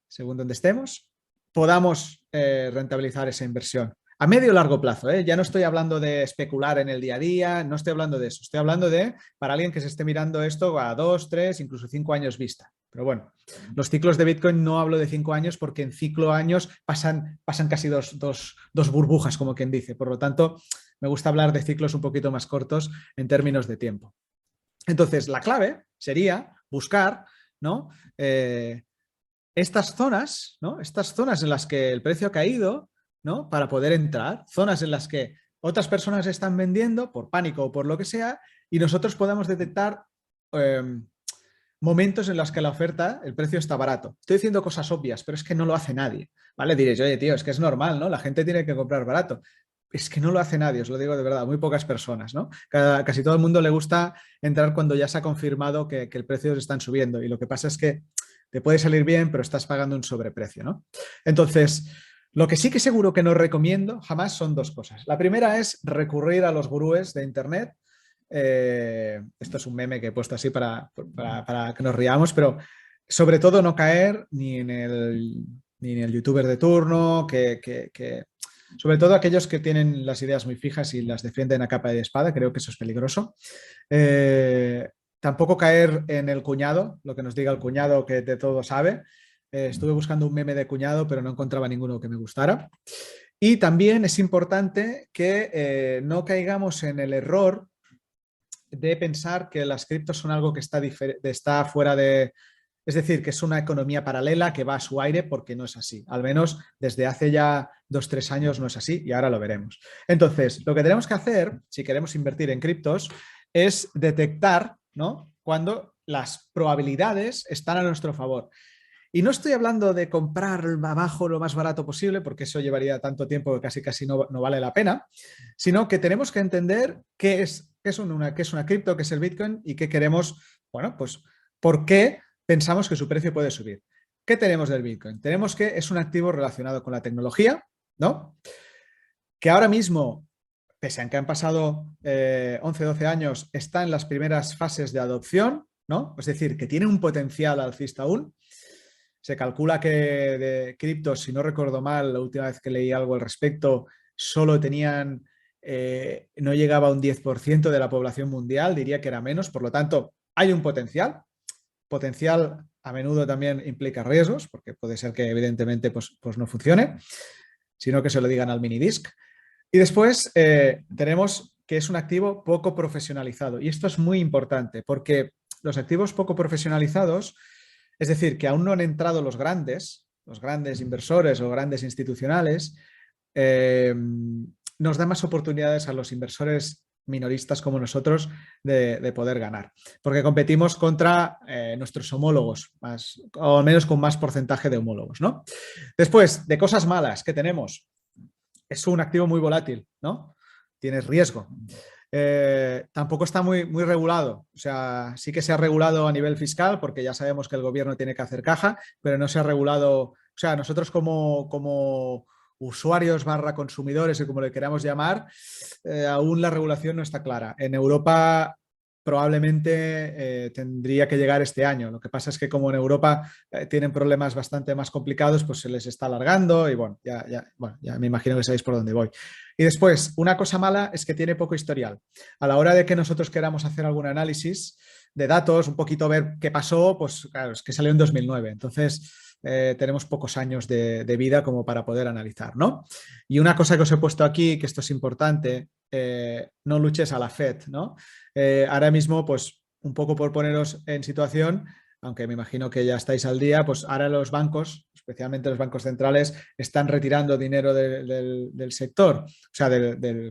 según donde estemos, podamos rentabilizar esa inversión. A medio o largo plazo, ya no estoy hablando de especular en el día a día, no estoy hablando de eso, estoy hablando de para alguien que se esté mirando esto a 2, 3, incluso 5 años vista. Pero bueno, los ciclos de Bitcoin no hablo de 5 años porque en ciclo años pasan casi dos burbujas, como quien dice. Por lo tanto, me gusta hablar de ciclos un poquito más cortos en términos de tiempo. Entonces, la clave sería buscar, ¿no? Estas zonas, ¿no? Estas zonas en las que el precio ha caído, ¿no? Para poder entrar, zonas en las que otras personas están vendiendo por pánico o por lo que sea, y nosotros podamos detectar momentos en los que la oferta, el precio está barato. Estoy diciendo cosas obvias, pero es que no lo hace nadie, ¿vale? Diréis, oye, tío, es que es normal, ¿no? La gente tiene que comprar barato. Es que no lo hace nadie, os lo digo de verdad, muy pocas personas, ¿no? Casi todo el mundo le gusta entrar cuando ya se ha confirmado que el precio están subiendo y lo que pasa es que te puede salir bien, pero estás pagando un sobreprecio, ¿no? Entonces, lo que sí que seguro que no recomiendo jamás son dos cosas. La primera es recurrir a los gurúes de Internet. Esto es un meme que he puesto así para que nos riamos, pero sobre todo no caer ni en el youtuber de turno, sobre todo aquellos que tienen las ideas muy fijas y las defienden a capa y espada, creo que eso es peligroso. Tampoco caer en el cuñado, lo que nos diga el cuñado que de todo sabe. Estuve buscando un meme de cuñado, pero no encontraba ninguno que me gustara. Y también es importante que no caigamos en el error de pensar que las criptos son algo que está fuera de... Es decir, que es una economía paralela que va a su aire porque no es así. Al menos desde hace ya 2-3 años no es así y ahora lo veremos. Entonces, lo que tenemos que hacer, si queremos invertir en criptos, es detectar, ¿no?, cuando las probabilidades están a nuestro favor. Y no estoy hablando de comprar abajo lo más barato posible, porque eso llevaría tanto tiempo que casi no vale la pena, sino que tenemos que entender qué es una cripto, qué es el Bitcoin y qué queremos, bueno, pues, por qué pensamos que su precio puede subir. ¿Qué tenemos del Bitcoin? Tenemos que es un activo relacionado con la tecnología, ¿no? Que ahora mismo, pese a que han pasado 11-12 años, está en las primeras fases de adopción, ¿no? Es decir, que tiene un potencial alcista aún. Se calcula que de criptos, si no recuerdo mal, la última vez que leí algo al respecto, solo tenían, no llegaba a un 10% de la población mundial, diría que era menos, por lo tanto, hay un potencial. Potencial a menudo también implica riesgos, porque puede ser que evidentemente pues no funcione, sino que se lo digan al minidisc. Y después tenemos que es un activo poco profesionalizado. Y esto es muy importante, porque los activos poco profesionalizados, es decir, que aún no han entrado los grandes inversores o grandes institucionales, nos da más oportunidades a los inversores minoristas como nosotros de poder ganar, porque competimos contra nuestros homólogos, o al menos con más porcentaje de homólogos, ¿no? Después, de cosas malas que tenemos, es un activo muy volátil, ¿no? Tienes riesgo. Tampoco está muy regulado. O sea, sí que se ha regulado a nivel fiscal porque ya sabemos que el gobierno tiene que hacer caja, pero no se ha regulado. O sea, nosotros como usuarios / consumidores, o como le queramos llamar, aún la regulación no está clara. En Europa probablemente tendría que llegar este año. Lo que pasa es que como en Europa tienen problemas bastante más complicados, pues se les está alargando y bueno, ya me imagino que sabéis por dónde voy. Y después, una cosa mala es que tiene poco historial. A la hora de que nosotros queramos hacer algún análisis de datos, un poquito ver qué pasó, pues claro, es que salió en 2009. Entonces, tenemos pocos años de vida como para poder analizar, ¿no? Y una cosa que os he puesto aquí, que esto es importante, no luches a la Fed, ¿no? Ahora mismo, pues un poco por poneros en situación, aunque me imagino que ya estáis al día, pues ahora los bancos, especialmente los bancos centrales, están retirando dinero del sector, o sea,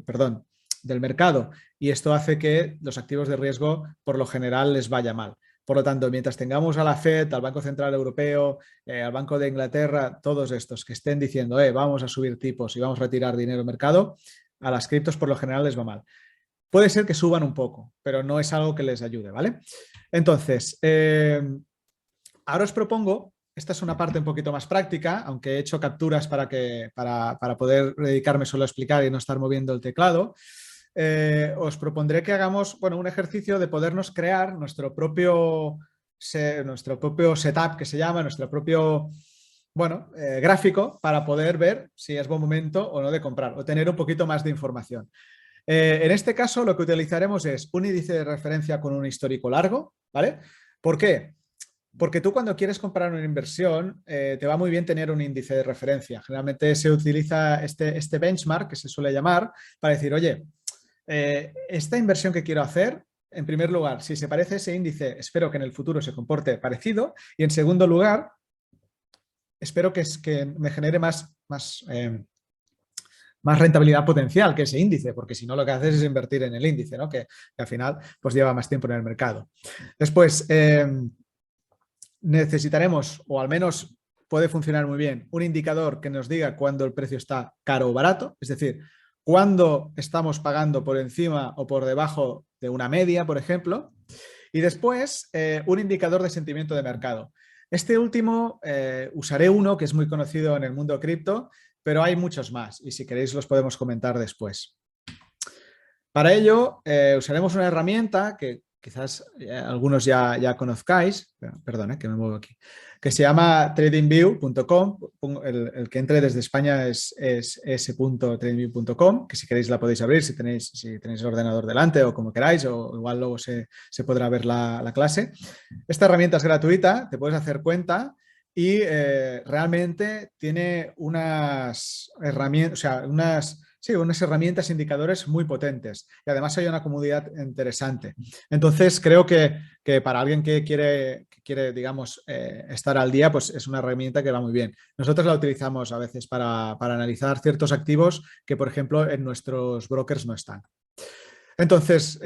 perdón, del mercado, y esto hace que los activos de riesgo por lo general les vaya mal. Por lo tanto, mientras tengamos a la Fed, al Banco Central Europeo, al Banco de Inglaterra, todos estos que estén diciendo vamos a subir tipos y vamos a retirar dinero del mercado, a las criptos por lo general les va mal. Puede ser que suban un poco, pero no es algo que les ayude, ¿vale? Entonces, ahora os propongo, esta es una parte un poquito más práctica, aunque he hecho capturas para poder dedicarme solo a explicar y no estar moviendo el teclado. Os propondré que hagamos un ejercicio de podernos crear nuestro propio setup, que se llama, nuestro propio gráfico, para poder ver si es buen momento o no de comprar o tener un poquito más de información. En este caso, lo que utilizaremos es un índice de referencia con un histórico largo, ¿vale? ¿Por qué? Porque tú cuando quieres comprar una inversión, te va muy bien tener un índice de referencia. Generalmente se utiliza este benchmark, que se suele llamar, para decir, oye, esta inversión que quiero hacer, en primer lugar, si se parece a ese índice, espero que en el futuro se comporte parecido, y en segundo lugar, espero que me genere más rentabilidad potencial que ese índice, porque si no lo que haces es invertir en el índice, ¿no? que al final pues lleva más tiempo en el mercado. Después, necesitaremos, o al menos puede funcionar muy bien, un indicador que nos diga cuándo el precio está caro o barato, es decir, cuándo estamos pagando por encima o por debajo de una media, por ejemplo. Y después, un indicador de sentimiento de mercado. Este último usaré uno que es muy conocido en el mundo cripto, pero hay muchos más y si queréis los podemos comentar después. Para ello, usaremos una herramienta que quizás algunos ya conozcáis, perdón, que me muevo aquí, que se llama tradingview.com. El que entre desde España es s.tradingview.com, que si queréis la podéis abrir si tenéis el ordenador delante o como queráis, o igual luego se podrá ver la clase. Esta herramienta es gratuita, te puedes hacer cuenta y realmente tiene unas herramientas, o sea, unas herramientas, indicadores muy potentes y además hay una comunidad interesante. Entonces creo que para alguien que quiere digamos, estar al día, pues es una herramienta que va muy bien. Nosotros la utilizamos a veces para analizar ciertos activos que, por ejemplo, en nuestros brokers no están. Entonces,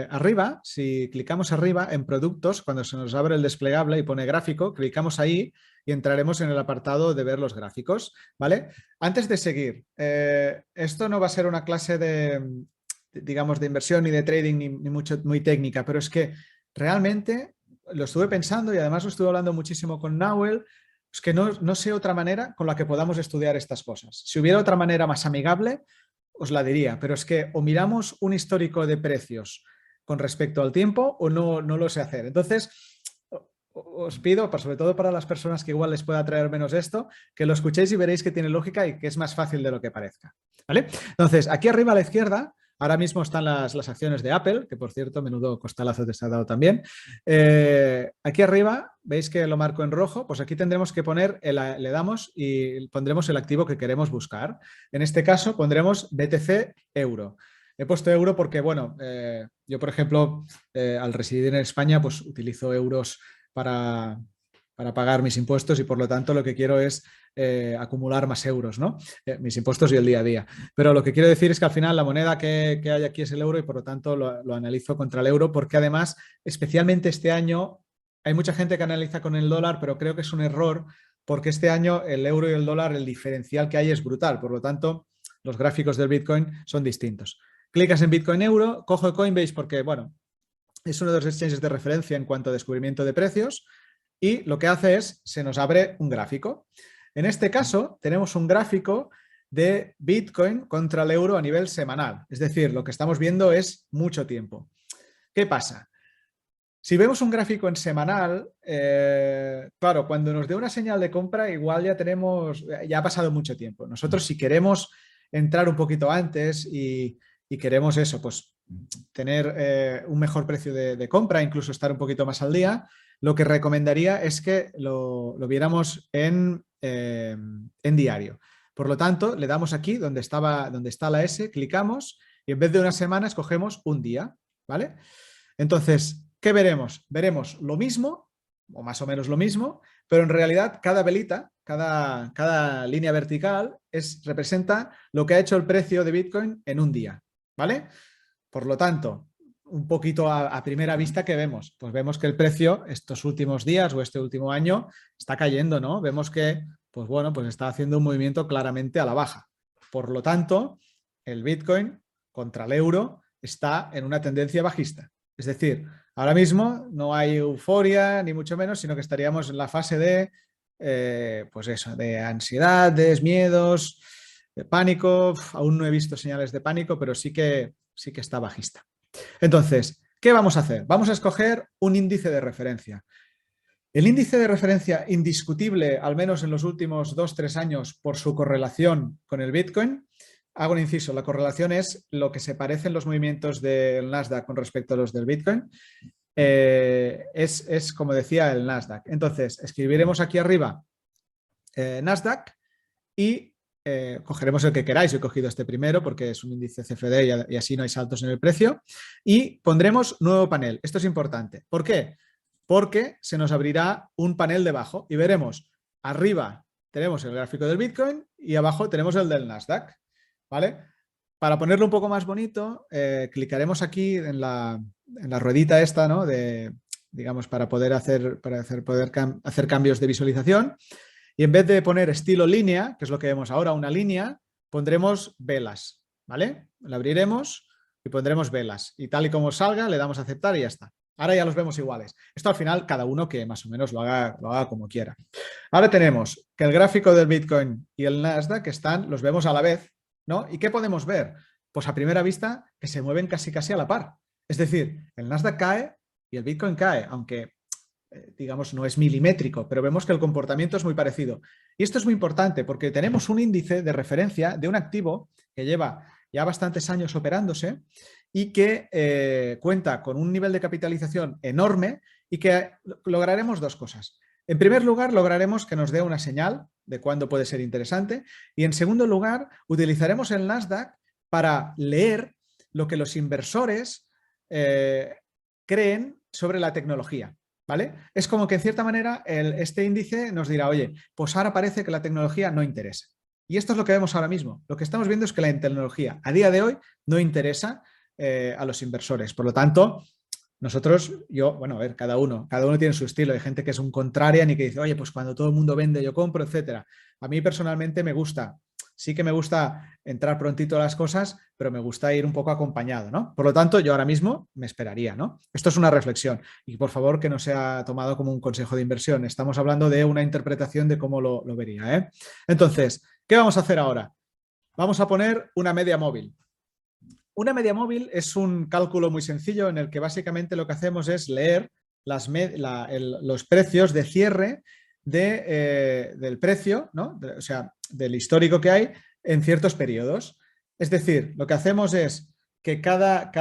arriba, si clicamos arriba en productos, cuando se nos abre el desplegable y pone gráfico, clicamos ahí y entraremos en el apartado de ver los gráficos, ¿vale? Antes de seguir, esto no va a ser una clase digamos, de inversión ni de trading ni muy técnica, pero es que realmente lo estuve pensando y además lo estuve hablando muchísimo con Nahuel, es que no sé otra manera con la que podamos estudiar estas cosas. Si hubiera otra manera más amigable, os la diría, pero es que o miramos un histórico de precios con respecto al tiempo o no lo sé hacer. Entonces, os pido, sobre todo para las personas que igual les pueda traer menos esto, que lo escuchéis y veréis que tiene lógica y que es más fácil de lo que parezca, ¿vale? Entonces, aquí arriba a la izquierda, ahora mismo están las acciones de Apple, que por cierto, menudo costalazo te ha dado también. Aquí arriba, veis que lo marco en rojo, pues aquí tendremos que poner, le damos y pondremos el activo que queremos buscar. En este caso pondremos BTC euro. He puesto euro porque, bueno, yo por ejemplo, al residir en España, pues utilizo euros para pagar mis impuestos y por lo tanto lo que quiero es acumular más euros, ¿no? Mis impuestos y el día a día. Pero lo que quiero decir es que al final la moneda que hay aquí es el euro y por lo tanto lo analizo contra el euro porque además, especialmente este año, hay mucha gente que analiza con el dólar, pero creo que es un error porque este año el euro y el dólar, el diferencial que hay es brutal. Por lo tanto, los gráficos del Bitcoin son distintos. Clicas en Bitcoin euro, cojo Coinbase porque, bueno, es uno de los exchanges de referencia en cuanto a descubrimiento de precios y lo que hace es, se nos abre un gráfico. En este caso, tenemos un gráfico de Bitcoin contra el euro a nivel semanal. Es decir, lo que estamos viendo es mucho tiempo. ¿Qué pasa? Si vemos un gráfico en semanal, claro, cuando nos dé una señal de compra, igual ya ha pasado mucho tiempo. Nosotros, si queremos entrar un poquito antes y queremos eso, pues tener un mejor precio de compra, incluso estar un poquito más al día, lo que recomendaría es que lo viéramos en diario. Por lo tanto, le damos aquí donde está la S, clicamos y en vez de una semana escogemos un día, ¿vale? Entonces, ¿qué veremos? Veremos lo mismo, o más o menos lo mismo, pero en realidad cada velita, cada línea vertical representa lo que ha hecho el precio de Bitcoin en un día, ¿vale? Por lo tanto, un poquito a primera vista, ¿qué vemos? Pues vemos que el precio estos últimos días o este último año está cayendo, ¿no? Vemos que, pues bueno, pues está haciendo un movimiento claramente a la baja. Por lo tanto, el Bitcoin contra el euro está en una tendencia bajista. Es decir, ahora mismo no hay euforia, ni mucho menos, sino que estaríamos en la fase de, pues eso, de ansiedades, miedos, de pánico. Aún no he visto señales de pánico, pero sí que está bajista. Entonces, ¿qué vamos a hacer? Vamos a escoger un índice de referencia. El índice de referencia indiscutible, al menos en los últimos 2-3 años, por su correlación con el Bitcoin. Hago un inciso, la correlación es lo que se parecen los movimientos del Nasdaq con respecto a los del Bitcoin. Es como decía el Nasdaq. Entonces, escribiremos aquí arriba Nasdaq y cogeremos el que queráis. Yo he cogido este primero porque es un índice CFD y así no hay saltos en el precio. Y pondremos nuevo panel. Esto es importante. ¿Por qué? Porque se nos abrirá un panel debajo y veremos arriba tenemos el gráfico del Bitcoin y abajo tenemos el del Nasdaq. ¿Vale? Para ponerlo un poco más bonito, clicaremos aquí en la ruedita esta, ¿no? Digamos, para poder hacer cambios de visualización. Y en vez de poner estilo línea, que es lo que vemos ahora, una línea, pondremos velas, ¿vale? La abriremos y pondremos velas. Y tal y como salga, le damos a aceptar y ya está. Ahora ya los vemos iguales. Esto al final, cada uno que más o menos lo haga como quiera. Ahora tenemos que el gráfico del Bitcoin y el Nasdaq los vemos a la vez, ¿no? ¿Y qué podemos ver? Pues a primera vista que se mueven casi a la par. Es decir, el Nasdaq cae y el Bitcoin cae, aunque digamos no es milimétrico, pero vemos que el comportamiento es muy parecido. Y esto es muy importante porque tenemos un índice de referencia de un activo que lleva ya bastantes años operándose y que cuenta con un nivel de capitalización enorme y que lograremos dos cosas. En primer lugar, lograremos que nos dé una señal de cuándo puede ser interesante y en segundo lugar, utilizaremos el Nasdaq para leer lo que los inversores creen sobre la tecnología, ¿vale? Es como que en cierta manera este índice nos dirá, oye, pues ahora parece que la tecnología no interesa. Y esto es lo que vemos ahora mismo. Lo que estamos viendo es que la tecnología a día de hoy no interesa a los inversores. Por lo tanto, nosotros, bueno, a ver, cada uno tiene su estilo. Hay gente que es un contrarian y que dice, oye, pues cuando todo el mundo vende yo compro, etcétera. A mí personalmente me gusta, sí que me gusta entrar prontito a las cosas, pero me gusta ir un poco acompañado, ¿no? Por lo tanto, yo ahora mismo me esperaría, ¿no? Esto es una reflexión y por favor que no sea tomado como un consejo de inversión. Estamos hablando de una interpretación de cómo lo vería, ¿eh? Entonces, ¿qué vamos a hacer ahora? Vamos a poner una media móvil. Una media móvil es un cálculo muy sencillo en el que básicamente lo que hacemos es leer los precios de cierre del precio, ¿no? O sea, del histórico que hay en ciertos periodos. Es decir, lo que hacemos es que cada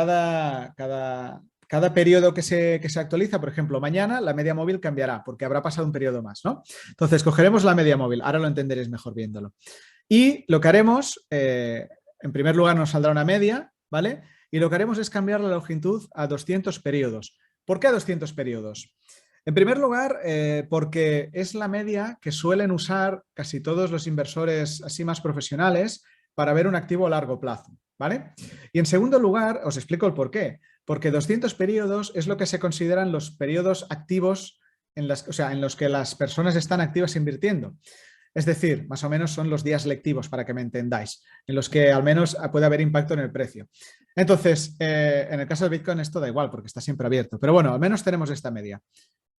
periodo que se actualiza, por ejemplo, mañana la media móvil cambiará porque habrá pasado un periodo más, ¿no? Entonces, cogeremos la media móvil. Ahora lo entenderéis mejor viéndolo. Y lo que haremos, en primer lugar nos saldrá una media, ¿vale? Y lo que haremos es cambiar la longitud a 200 periodos. ¿Por qué a 200 periodos? En primer lugar, porque es la media que suelen usar casi todos los inversores así más profesionales para ver un activo a largo plazo, ¿vale? Y en segundo lugar, os explico el por qué. Porque 200 periodos es lo que se consideran los periodos activos en los que las personas están activas invirtiendo. Es decir, más o menos son los días lectivos, para que me entendáis, en los que al menos puede haber impacto en el precio. Entonces, en el caso del Bitcoin esto da igual porque está siempre abierto. Pero bueno, al menos tenemos esta media.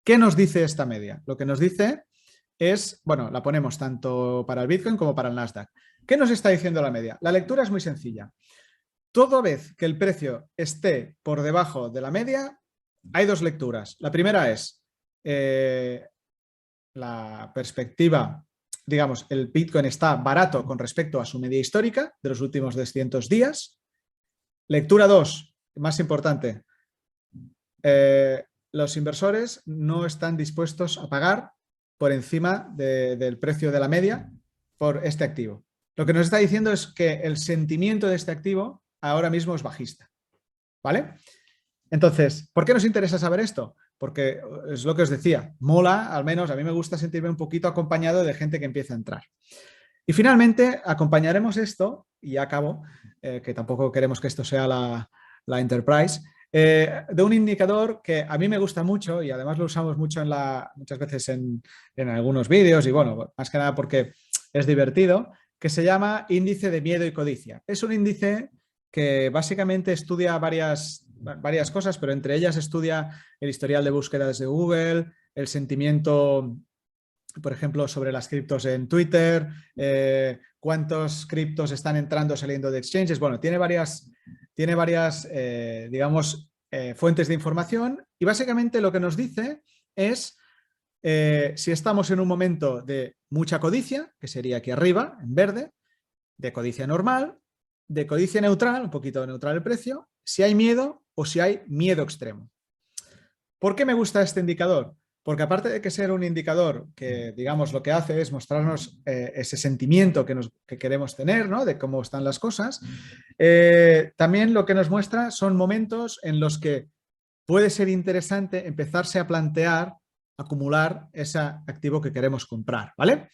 ¿Qué nos dice esta media? Lo que nos dice es, bueno, la ponemos tanto para el Bitcoin como para el Nasdaq. ¿Qué nos está diciendo la media? La lectura es muy sencilla. toda vez que el precio esté por debajo de la media, hay dos lecturas. La primera es la perspectiva, digamos, el Bitcoin está barato con respecto a su media histórica de los últimos 200 días. Lectura 2, más importante, los inversores no están dispuestos a pagar por encima del precio de la media por este activo. Lo que nos está diciendo es que el sentimiento de este activo ahora mismo es bajista, ¿vale? Entonces, ¿por qué nos interesa saber esto? Porque es lo que os decía, mola, al menos a mí me gusta sentirme un poquito acompañado de gente que empieza a entrar. Y finalmente acompañaremos esto, y ya acabo, que tampoco queremos que esto sea la Enterprise, de un indicador que a mí me gusta mucho y además lo usamos mucho muchas veces en algunos vídeos y bueno, más que nada porque es divertido, que se llama índice de miedo y codicia. Es un índice que básicamente estudia varias cosas, pero entre ellas estudia el historial de búsquedas de Google, el sentimiento, por ejemplo, sobre las criptos en Twitter, cuántos criptos están entrando o saliendo de exchanges. Bueno, tiene varias digamos, fuentes de información y básicamente lo que nos dice es si estamos en un momento de mucha codicia, que sería aquí arriba, en verde, de codicia normal, de codicia neutral, un poquito neutral el precio, si hay miedo o si hay miedo extremo. ¿Por qué me gusta este indicador? Porque aparte de que ser un indicador que, digamos, lo que hace es mostrarnos ese sentimiento que queremos tener, ¿no? De cómo están las cosas, también lo que nos muestra son momentos en los que puede ser interesante empezarse a plantear acumular ese activo que queremos comprar, ¿vale?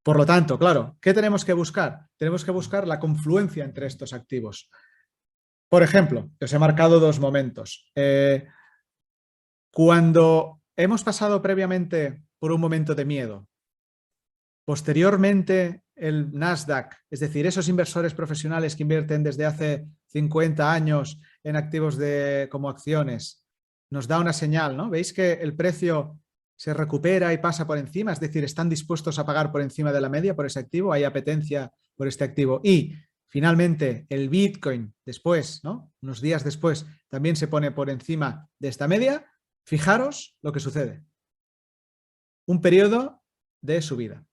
Por lo tanto, claro, ¿qué tenemos que buscar? Tenemos que buscar la confluencia entre estos activos. Por ejemplo, os he marcado dos momentos. Cuando hemos pasado previamente por un momento de miedo, posteriormente el Nasdaq, es decir, esos inversores profesionales que invierten desde hace 50 años en activos como acciones, nos da una señal, ¿no? ¿Veis que el precio se recupera y pasa por encima? Es decir, están dispuestos a pagar por encima de la media por ese activo, hay apetencia por este activo. Y finalmente el Bitcoin después, ¿no? Unos días después, también se pone por encima de esta media. Fijaros lo que sucede. Un periodo de subida.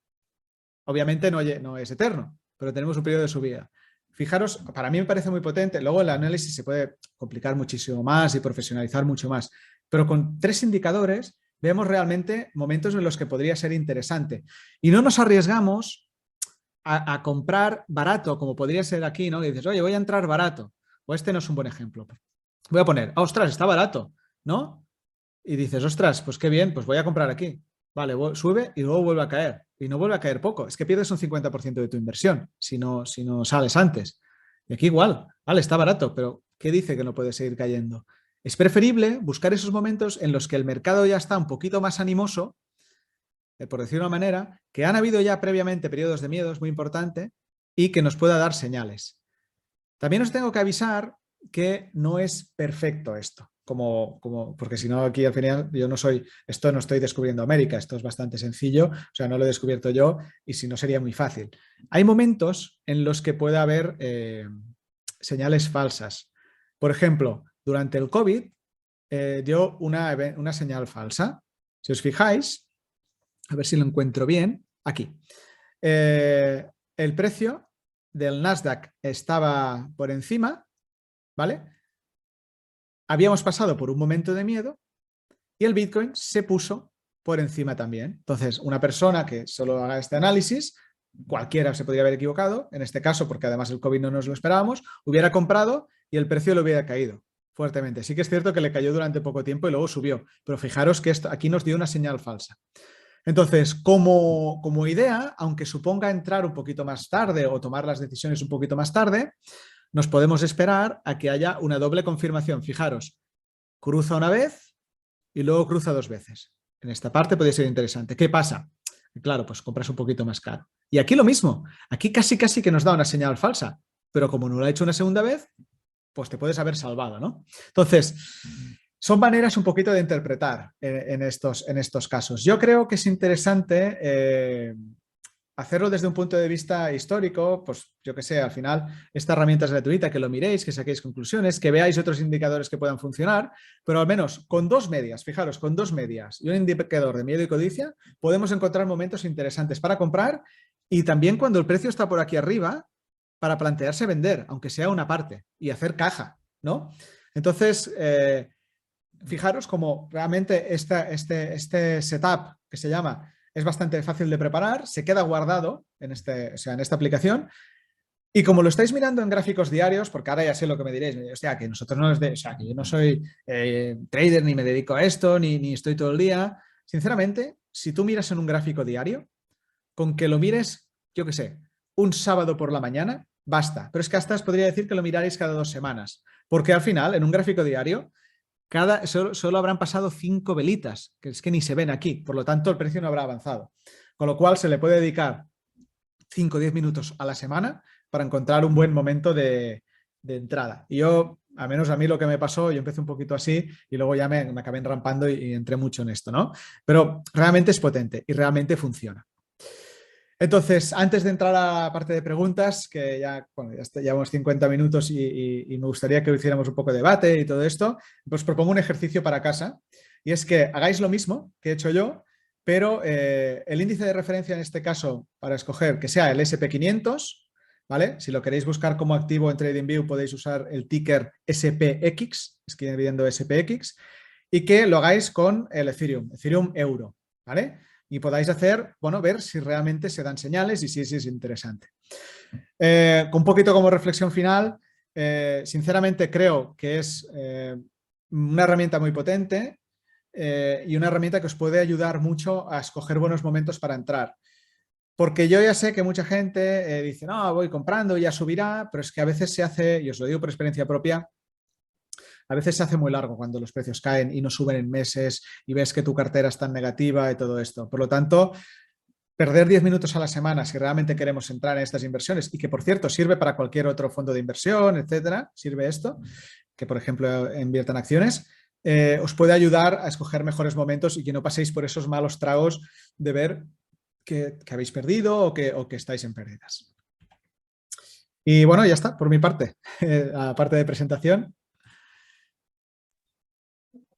Obviamente no es eterno, pero tenemos un periodo de subida. Fijaros, para mí me parece muy potente. Luego el análisis se puede complicar muchísimo más y profesionalizar mucho más. Pero con tres indicadores vemos realmente momentos en los que podría ser interesante. Y no nos arriesgamos a comprar barato, como podría ser aquí, ¿no? Y dices, oye, voy a entrar barato. O este no es un buen ejemplo. Voy a poner, ostras, está barato, ¿no? Y dices, ostras, pues qué bien, pues voy a comprar aquí. Vale, sube y luego vuelve a caer. Y no vuelve a caer poco. Es que pierdes un 50% de tu inversión si no sales antes. Y aquí igual, vale, está barato, pero ¿qué dice que no puede seguir cayendo? Es preferible buscar esos momentos en los que el mercado ya está un poquito más animoso, por decirlo de una manera, que han habido ya previamente periodos de miedo, es muy importante, y que nos pueda dar señales. También os tengo que avisar que no es perfecto esto, porque si no aquí al final no estoy descubriendo América, esto es bastante sencillo, o sea, no lo he descubierto yo y si no sería muy fácil. Hay momentos en los que puede haber señales falsas. Por ejemplo, durante el COVID dio una señal falsa. Si os fijáis, a ver si lo encuentro bien, aquí. El precio del Nasdaq estaba por encima, ¿vale? Habíamos pasado por un momento de miedo y el Bitcoin se puso por encima también. Entonces, una persona que solo haga este análisis, cualquiera se podría haber equivocado, en este caso, porque además el COVID no nos lo esperábamos, hubiera comprado y el precio le hubiera caído fuertemente. Sí que es cierto que le cayó durante poco tiempo y luego subió, pero fijaros que esto aquí nos dio una señal falsa. Entonces, como idea, aunque suponga entrar un poquito más tarde o tomar las decisiones un poquito más tarde, nos podemos esperar a que haya una doble confirmación. Fijaros, cruza una vez y luego cruza dos veces. En esta parte puede ser interesante. ¿Qué pasa? Claro, pues compras un poquito más caro. Y aquí lo mismo. Aquí casi que nos da una señal falsa. Pero como no lo ha hecho una segunda vez, pues te puedes haber salvado, ¿no? Entonces, son maneras un poquito de interpretar en estos casos. Yo creo que es interesante hacerlo desde un punto de vista histórico, pues yo que sé, al final esta herramienta es gratuita, que lo miréis, que saquéis conclusiones, que veáis otros indicadores que puedan funcionar, pero al menos con 2 medias, fijaros, con 2 medias y un indicador de miedo y codicia, podemos encontrar momentos interesantes para comprar y también cuando el precio está por aquí arriba, para plantearse vender, aunque sea una parte, y hacer caja, ¿no? Entonces, fijaros como realmente este setup que se llama es bastante fácil de preparar, se queda guardado en esta aplicación y como lo estáis mirando en gráficos diarios, porque ahora ya sé lo que me diréis, o sea, que nosotros no es de, o sea, que yo no soy trader ni me dedico a esto, ni estoy todo el día. Sinceramente, si tú miras en un gráfico diario, con que lo mires, yo qué sé, un sábado por la mañana, basta. Pero es que hasta os podría decir que lo miraréis cada 2 semanas, porque al final, en un gráfico diario, solo habrán pasado 5 velitas, que es que ni se ven aquí, por lo tanto el precio no habrá avanzado. Con lo cual se le puede dedicar 5 o 10 minutos a la semana para encontrar un buen momento de entrada. Y yo, al menos a mí lo que me pasó, yo empecé un poquito así y luego ya me acabé enrampando y entré mucho en esto, ¿no? Pero realmente es potente y realmente funciona. Entonces, antes de entrar a la parte de preguntas, que ya, bueno, ya llevamos 50 minutos y me gustaría que hiciéramos un poco de debate y todo esto, pues propongo un ejercicio para casa y es que hagáis lo mismo que he hecho yo, pero el índice de referencia en este caso para escoger que sea el SP500, ¿vale? Si lo queréis buscar como activo en TradingView podéis usar el ticker SPX, escribiendo SPX, y que lo hagáis con el Ethereum euro, ¿vale? Y podáis hacer, bueno, ver si realmente se dan señales y si es interesante. Con un poquito como reflexión final, sinceramente creo que es una herramienta muy potente y una herramienta que os puede ayudar mucho a escoger buenos momentos para entrar. Porque yo ya sé que mucha gente dice, no, voy comprando, ya subirá, pero es que a veces se hace, y os lo digo por experiencia propia, a veces se hace muy largo cuando los precios caen y no suben en meses y ves que tu cartera está en negativa y todo esto. Por lo tanto, perder 10 minutos a la semana si realmente queremos entrar en estas inversiones y que, por cierto, sirve para cualquier otro fondo de inversión, etcétera, sirve esto, que, por ejemplo, inviertan acciones, os puede ayudar a escoger mejores momentos y que no paséis por esos malos tragos de ver que habéis perdido o que estáis en pérdidas. Y bueno, ya está, por mi parte, aparte de presentación.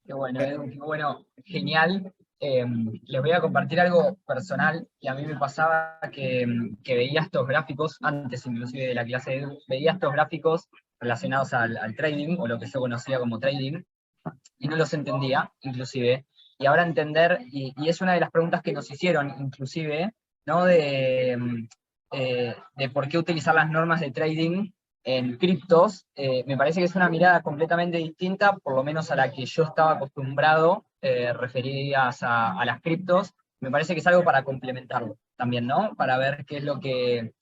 Qué bueno, Edu, qué bueno, genial. Les voy a compartir algo personal que a mí me pasaba que veía estos gráficos, antes inclusive de la clase de Edu, veía estos gráficos relacionados al trading, o lo que yo conocía como trading, y no los entendía, inclusive. Y ahora entender, y es una de las preguntas que nos hicieron, inclusive, ¿no? De por qué utilizar las normas de trading en criptos, me parece que es una mirada completamente distinta, por lo menos a la que yo estaba acostumbrado, referidas a las criptos. Me parece que es algo para complementarlo también, ¿no? Para ver qué es lo que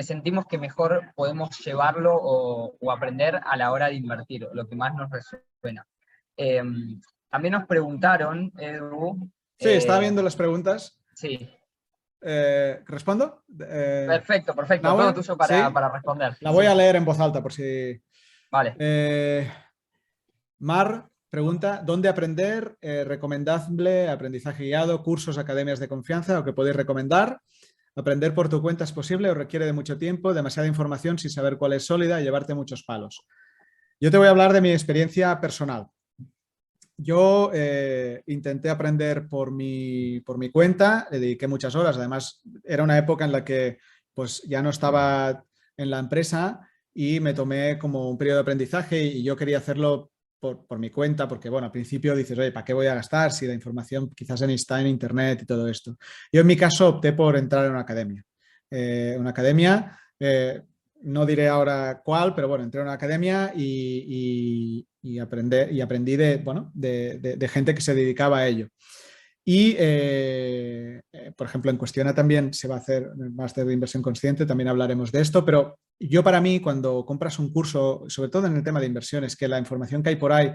sentimos que mejor podemos llevarlo o aprender a la hora de invertir, lo que más nos resuena. También nos preguntaron, Edu. Sí, estaba viendo las preguntas. Sí. ¿Respondo? Perfecto, todo tuyo ¿Sí? para responder. La voy a leer en voz alta por si... Vale. Mar pregunta, ¿dónde aprender? ¿Recomendable, aprendizaje guiado, cursos, academias de confianza o que podéis recomendar? ¿Aprender por tu cuenta es posible o requiere de mucho tiempo, demasiada información sin saber cuál es sólida y llevarte muchos palos? Yo te voy a hablar de mi experiencia personal. Yo intenté aprender por mi cuenta, le dediqué muchas horas, además era una época en la que pues ya no estaba en la empresa y me tomé como un periodo de aprendizaje y yo quería hacerlo por mi cuenta porque, bueno, al principio dices, oye, ¿para qué voy a gastar si la información quizás está en internet y todo esto? Yo en mi caso opté por entrar en una academia. No diré ahora cuál, pero bueno, entré a una academia y aprendí de gente que se dedicaba a ello. Y, por ejemplo, en Cuestiona también se va a hacer el máster de inversión consciente, también hablaremos de esto, pero yo para mí cuando compras un curso, sobre todo en el tema de inversiones, que la información que hay por ahí,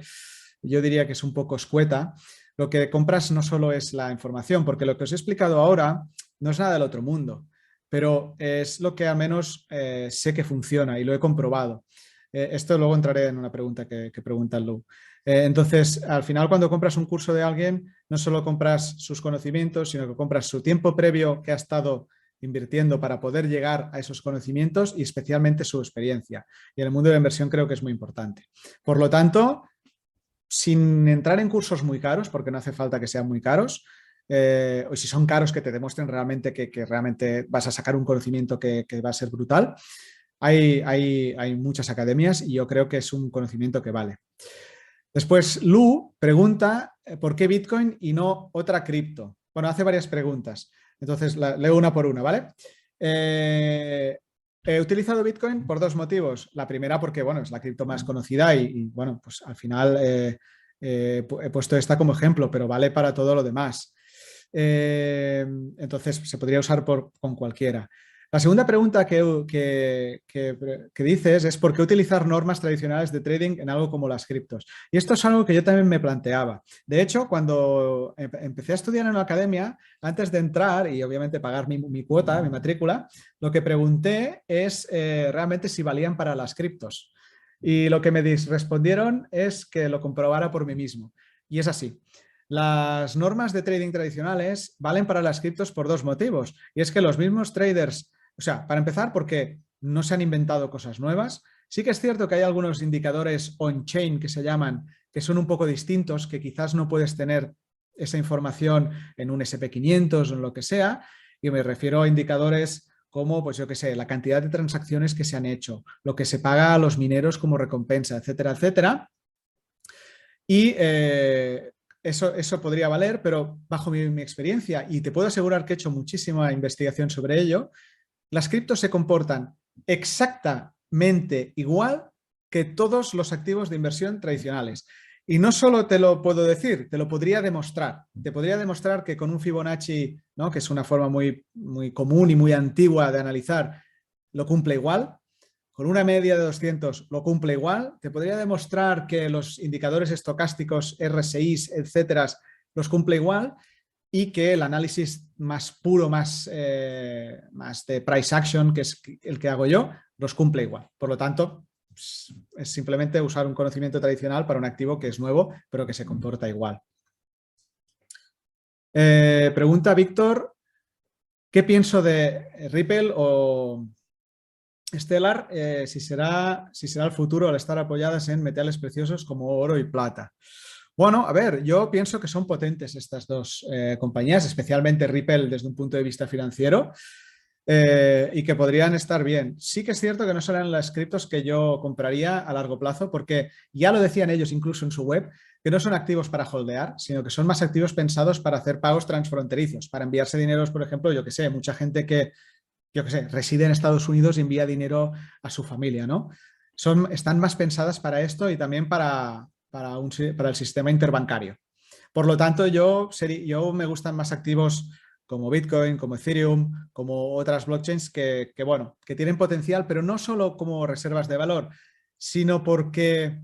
yo diría que es un poco escueta, lo que compras no solo es la información, porque lo que os he explicado ahora no es nada del otro mundo, pero es lo que al menos sé que funciona y lo he comprobado. Esto luego entraré en una pregunta que pregunta Lou. Entonces, al final, cuando compras un curso de alguien, no solo compras sus conocimientos, sino que compras su tiempo previo que ha estado invirtiendo para poder llegar a esos conocimientos y especialmente su experiencia. Y en el mundo de la inversión creo que es muy importante. Por lo tanto, sin entrar en cursos muy caros, porque no hace falta que sean muy caros, o si son caros que te demuestren realmente que realmente vas a sacar un conocimiento que va a ser brutal, hay muchas academias y yo creo que es un conocimiento que vale. Después, Lu pregunta ¿por qué Bitcoin y no otra cripto? Bueno, hace varias preguntas. Entonces, leo una por una, ¿vale? He utilizado Bitcoin por dos motivos. La primera porque, bueno, es la cripto más conocida y bueno, pues al final he puesto esta como ejemplo, pero vale para todo lo demás. Entonces, se podría usar con cualquiera. La segunda pregunta que dices es ¿por qué utilizar normas tradicionales de trading en algo como las criptos? Y esto es algo que yo también me planteaba. De hecho, cuando empecé a estudiar en la academia, antes de entrar y obviamente pagar mi cuota, mi matrícula, lo que pregunté es realmente si valían para las criptos. Y lo que me respondieron es que lo comprobara por mí mismo. Y es así. Las normas de trading tradicionales valen para las criptos por dos motivos. Y es que los mismos traders, o sea, para empezar, porque no se han inventado cosas nuevas. Sí que es cierto que hay algunos indicadores on-chain que se llaman, que son un poco distintos, que quizás no puedes tener esa información en un SP500 o en lo que sea. Y me refiero a indicadores como, pues yo qué sé, la cantidad de transacciones que se han hecho, lo que se paga a los mineros como recompensa, etcétera, etcétera. Y eso podría valer, pero bajo mi experiencia, y te puedo asegurar que he hecho muchísima investigación sobre ello, las criptos se comportan exactamente igual que todos los activos de inversión tradicionales. Y no solo te lo puedo decir, te lo podría demostrar. Te podría demostrar que con un Fibonacci, ¿no?, que es una forma muy, muy común y muy antigua de analizar, lo cumple igual. Con una media de 200 lo cumple igual. Te podría demostrar que los indicadores estocásticos, RSIs, etcétera, los cumple igual y que el análisis más puro, más de price action, que es el que hago yo, los cumple igual. Por lo tanto, es simplemente usar un conocimiento tradicional para un activo que es nuevo, pero que se comporta igual. Pregunta Víctor, ¿qué pienso de Ripple o Stellar si será el futuro al estar apoyadas en metales preciosos como oro y plata? Bueno, a ver, yo pienso que son potentes estas dos compañías, especialmente Ripple desde un punto de vista financiero, y que podrían estar bien. Sí que es cierto que no serán las criptos que yo compraría a largo plazo, porque ya lo decían ellos incluso en su web, que no son activos para holdear, sino que son más activos pensados para hacer pagos transfronterizos, para enviarse dineros, por ejemplo, yo que sé, mucha gente que, yo que sé, reside en Estados Unidos y envía dinero a su familia, ¿no? Están más pensadas para esto y también para el sistema interbancario. Por lo tanto, yo me gustan más activos como Bitcoin, como Ethereum, como otras blockchains bueno, que tienen potencial, pero no solo como reservas de valor, sino porque,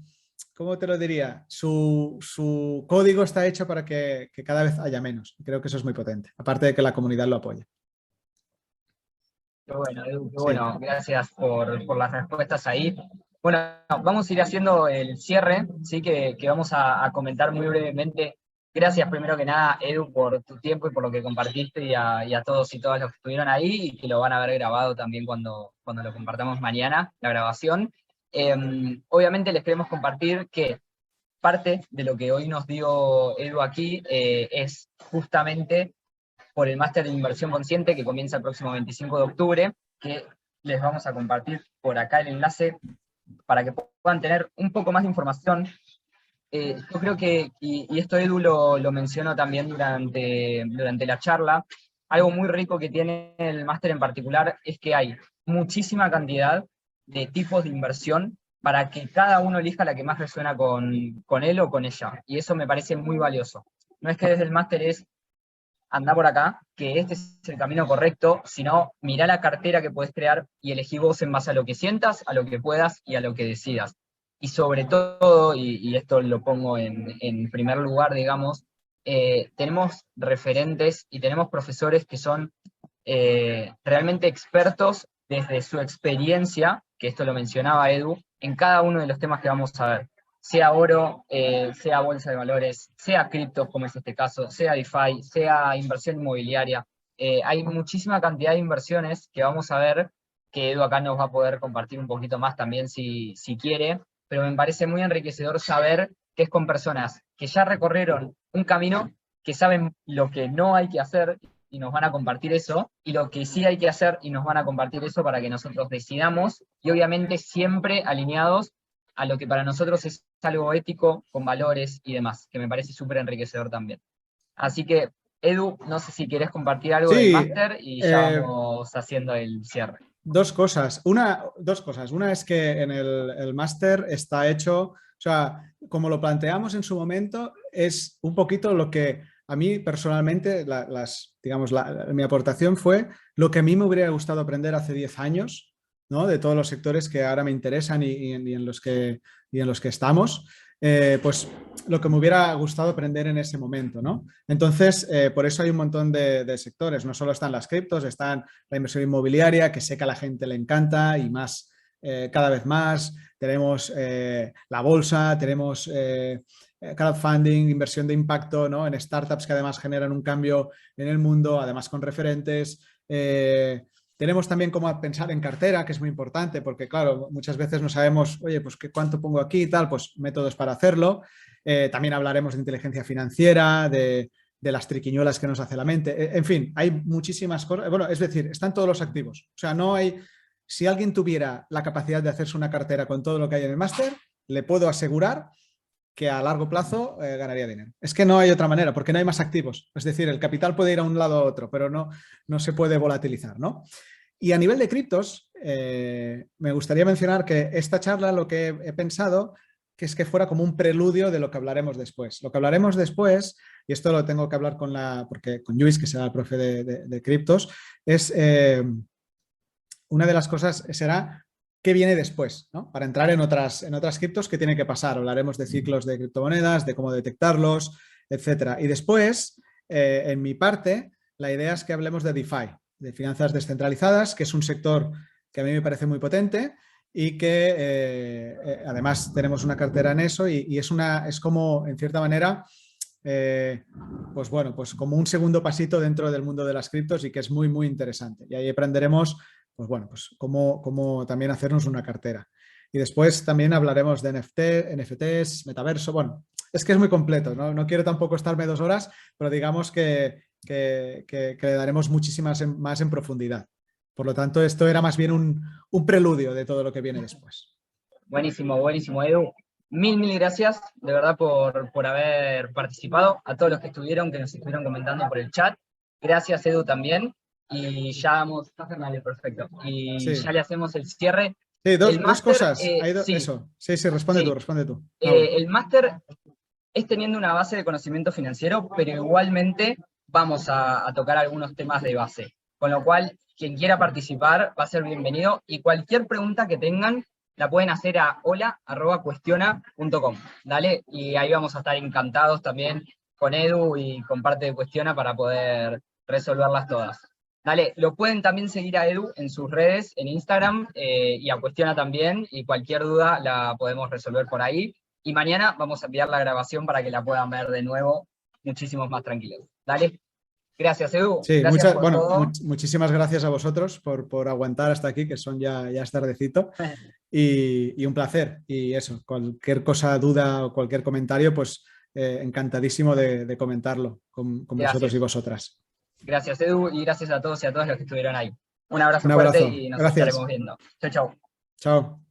¿cómo te lo diría? Su código está hecho para que cada vez haya menos. Creo que eso es muy potente, aparte de que la comunidad lo apoya. Qué bueno, Edu, qué Sí. bueno. Gracias por las respuestas ahí. Bueno, vamos a ir haciendo el cierre, sí, que vamos a comentar muy brevemente. Gracias primero que nada, Edu, por tu tiempo y por lo que compartiste y a todos y todas los que estuvieron ahí y que lo van a ver grabado también cuando lo compartamos mañana, la grabación. Obviamente les queremos compartir que parte de lo que hoy nos dio Edu aquí es justamente por el máster de inversión consciente que comienza el próximo 25 de octubre, que les vamos a compartir por acá el enlace para que puedan tener un poco más de información. Yo creo que, y esto Edu lo mencionó también durante la charla, algo muy rico que tiene el máster en particular es que hay muchísima cantidad de tipos de inversión para que cada uno elija la que más resuena con él o con ella. Y eso me parece muy valioso. No es que desde el máster es anda por acá, que este es el camino correcto, sino mirá la cartera que podés crear y elegí vos en base a lo que sientas, a lo que puedas y a lo que decidas. Y sobre todo, y esto lo pongo en primer lugar, digamos, tenemos referentes y tenemos profesores que son realmente expertos desde su experiencia, que esto lo mencionaba Edu, en cada uno de los temas que vamos a ver. Sea oro, sea bolsa de valores, sea criptos, como es este caso, sea DeFi, sea inversión inmobiliaria. hay muchísima cantidad de inversiones que vamos a ver, que Edu acá nos va a poder compartir un poquito más también si quiere, pero me parece muy enriquecedor saber que es con personas que ya recorrieron un camino, que saben lo que no hay que hacer y nos van a compartir eso, y lo que sí hay que hacer y nos van a compartir eso para que nosotros decidamos, y obviamente siempre alineados a lo que para nosotros es algo ético, con valores y demás, que me parece súper enriquecedor también. Así que, Edu, no sé si querés compartir algo del Sí, máster y ya vamos haciendo el cierre. dos cosas. Dos cosas. Una es que en el máster está hecho, o sea, como lo planteamos en su momento, es un poquito lo que a mí personalmente, mi aportación fue lo que a mí me hubiera gustado aprender hace 10 años, ¿no? De todos los sectores que ahora me interesan y en los que estamos, pues lo que me hubiera gustado aprender en ese momento, ¿no? Entonces, por eso hay un montón de sectores. No solo están las criptos, están la inversión inmobiliaria, que sé que a la gente le encanta y más, cada vez más. Tenemos la bolsa, tenemos crowdfunding, inversión de impacto, ¿no? En startups que además generan un cambio en el mundo, además con referentes. Tenemos también cómo pensar en cartera, que es muy importante, porque claro, muchas veces no sabemos, oye, pues cuánto pongo aquí y tal, pues métodos para hacerlo. También hablaremos de inteligencia financiera, de las triquiñuelas que nos hace la mente. En fin, hay muchísimas cosas. Bueno, es decir, están todos los activos. O sea, no hay... Si alguien tuviera la capacidad de hacerse una cartera con todo lo que hay en el máster, le puedo asegurar que a largo plazo ganaría dinero. Es que no hay otra manera, porque no hay más activos. Es decir, el capital puede ir a un lado a otro, pero no se puede volatilizar, ¿no? Y a nivel de criptos, me gustaría mencionar que esta charla lo que he pensado que es que fuera como un preludio de lo que hablaremos después. Lo que hablaremos después, y esto lo tengo que hablar con Lluís, que será el profe de criptos, es una de las cosas será qué viene después, ¿no? Para entrar en otras criptos, ¿qué tiene que pasar? Hablaremos de ciclos de criptomonedas, de cómo detectarlos, etcétera. Y después, en mi parte, la idea es que hablemos de DeFi, de finanzas descentralizadas, que es un sector que a mí me parece muy potente y que además tenemos una cartera en eso y es como, en cierta manera, pues bueno, pues como un segundo pasito dentro del mundo de las criptos y que es muy, muy interesante. Y ahí aprenderemos, pues bueno, pues cómo también hacernos una cartera. Y después también hablaremos de NFTs, metaverso, bueno, es que es muy completo, ¿no? No quiero tampoco estarme 2 horas, pero digamos que le daremos muchísimas más en profundidad. Por lo tanto, esto era más bien un preludio de todo lo que viene después. Buenísimo, buenísimo, Edu. Mil gracias, de verdad, por haber participado. A todos los que nos estuvieron comentando por el chat. Gracias, Edu, también. Y ya vamos, dale, perfecto. Y sí. Ya le hacemos el cierre. Sí, dos cosas. Sí. Eso. Sí, responde tú. El máster es teniendo una base de conocimiento financiero, pero igualmente vamos a tocar algunos temas de base. Con lo cual, quien quiera participar va a ser bienvenido y cualquier pregunta que tengan la pueden hacer a hola@cuestiona.com. Dale, y ahí vamos a estar encantados también con Edu y con parte de Cuestiona para poder resolverlas todas. Dale, lo pueden también seguir a Edu en sus redes, en Instagram, y a Cuestiona también, y cualquier duda la podemos resolver por ahí. Y mañana vamos a enviar la grabación para que la puedan ver de nuevo, muchísimos más tranquilos. Dale. Gracias, Edu. Sí, gracias por todo. Muchísimas gracias a vosotros por aguantar hasta aquí, que son ya es tardecito. Y un placer. Y eso, cualquier cosa, duda o cualquier comentario, pues encantadísimo de comentarlo con vosotros y vosotras. Gracias, Edu, y gracias a todos y a todas los que estuvieron ahí. Un abrazo Un fuerte abrazo. y nos Gracias. estaremos viendo. Chau, chau. Chao.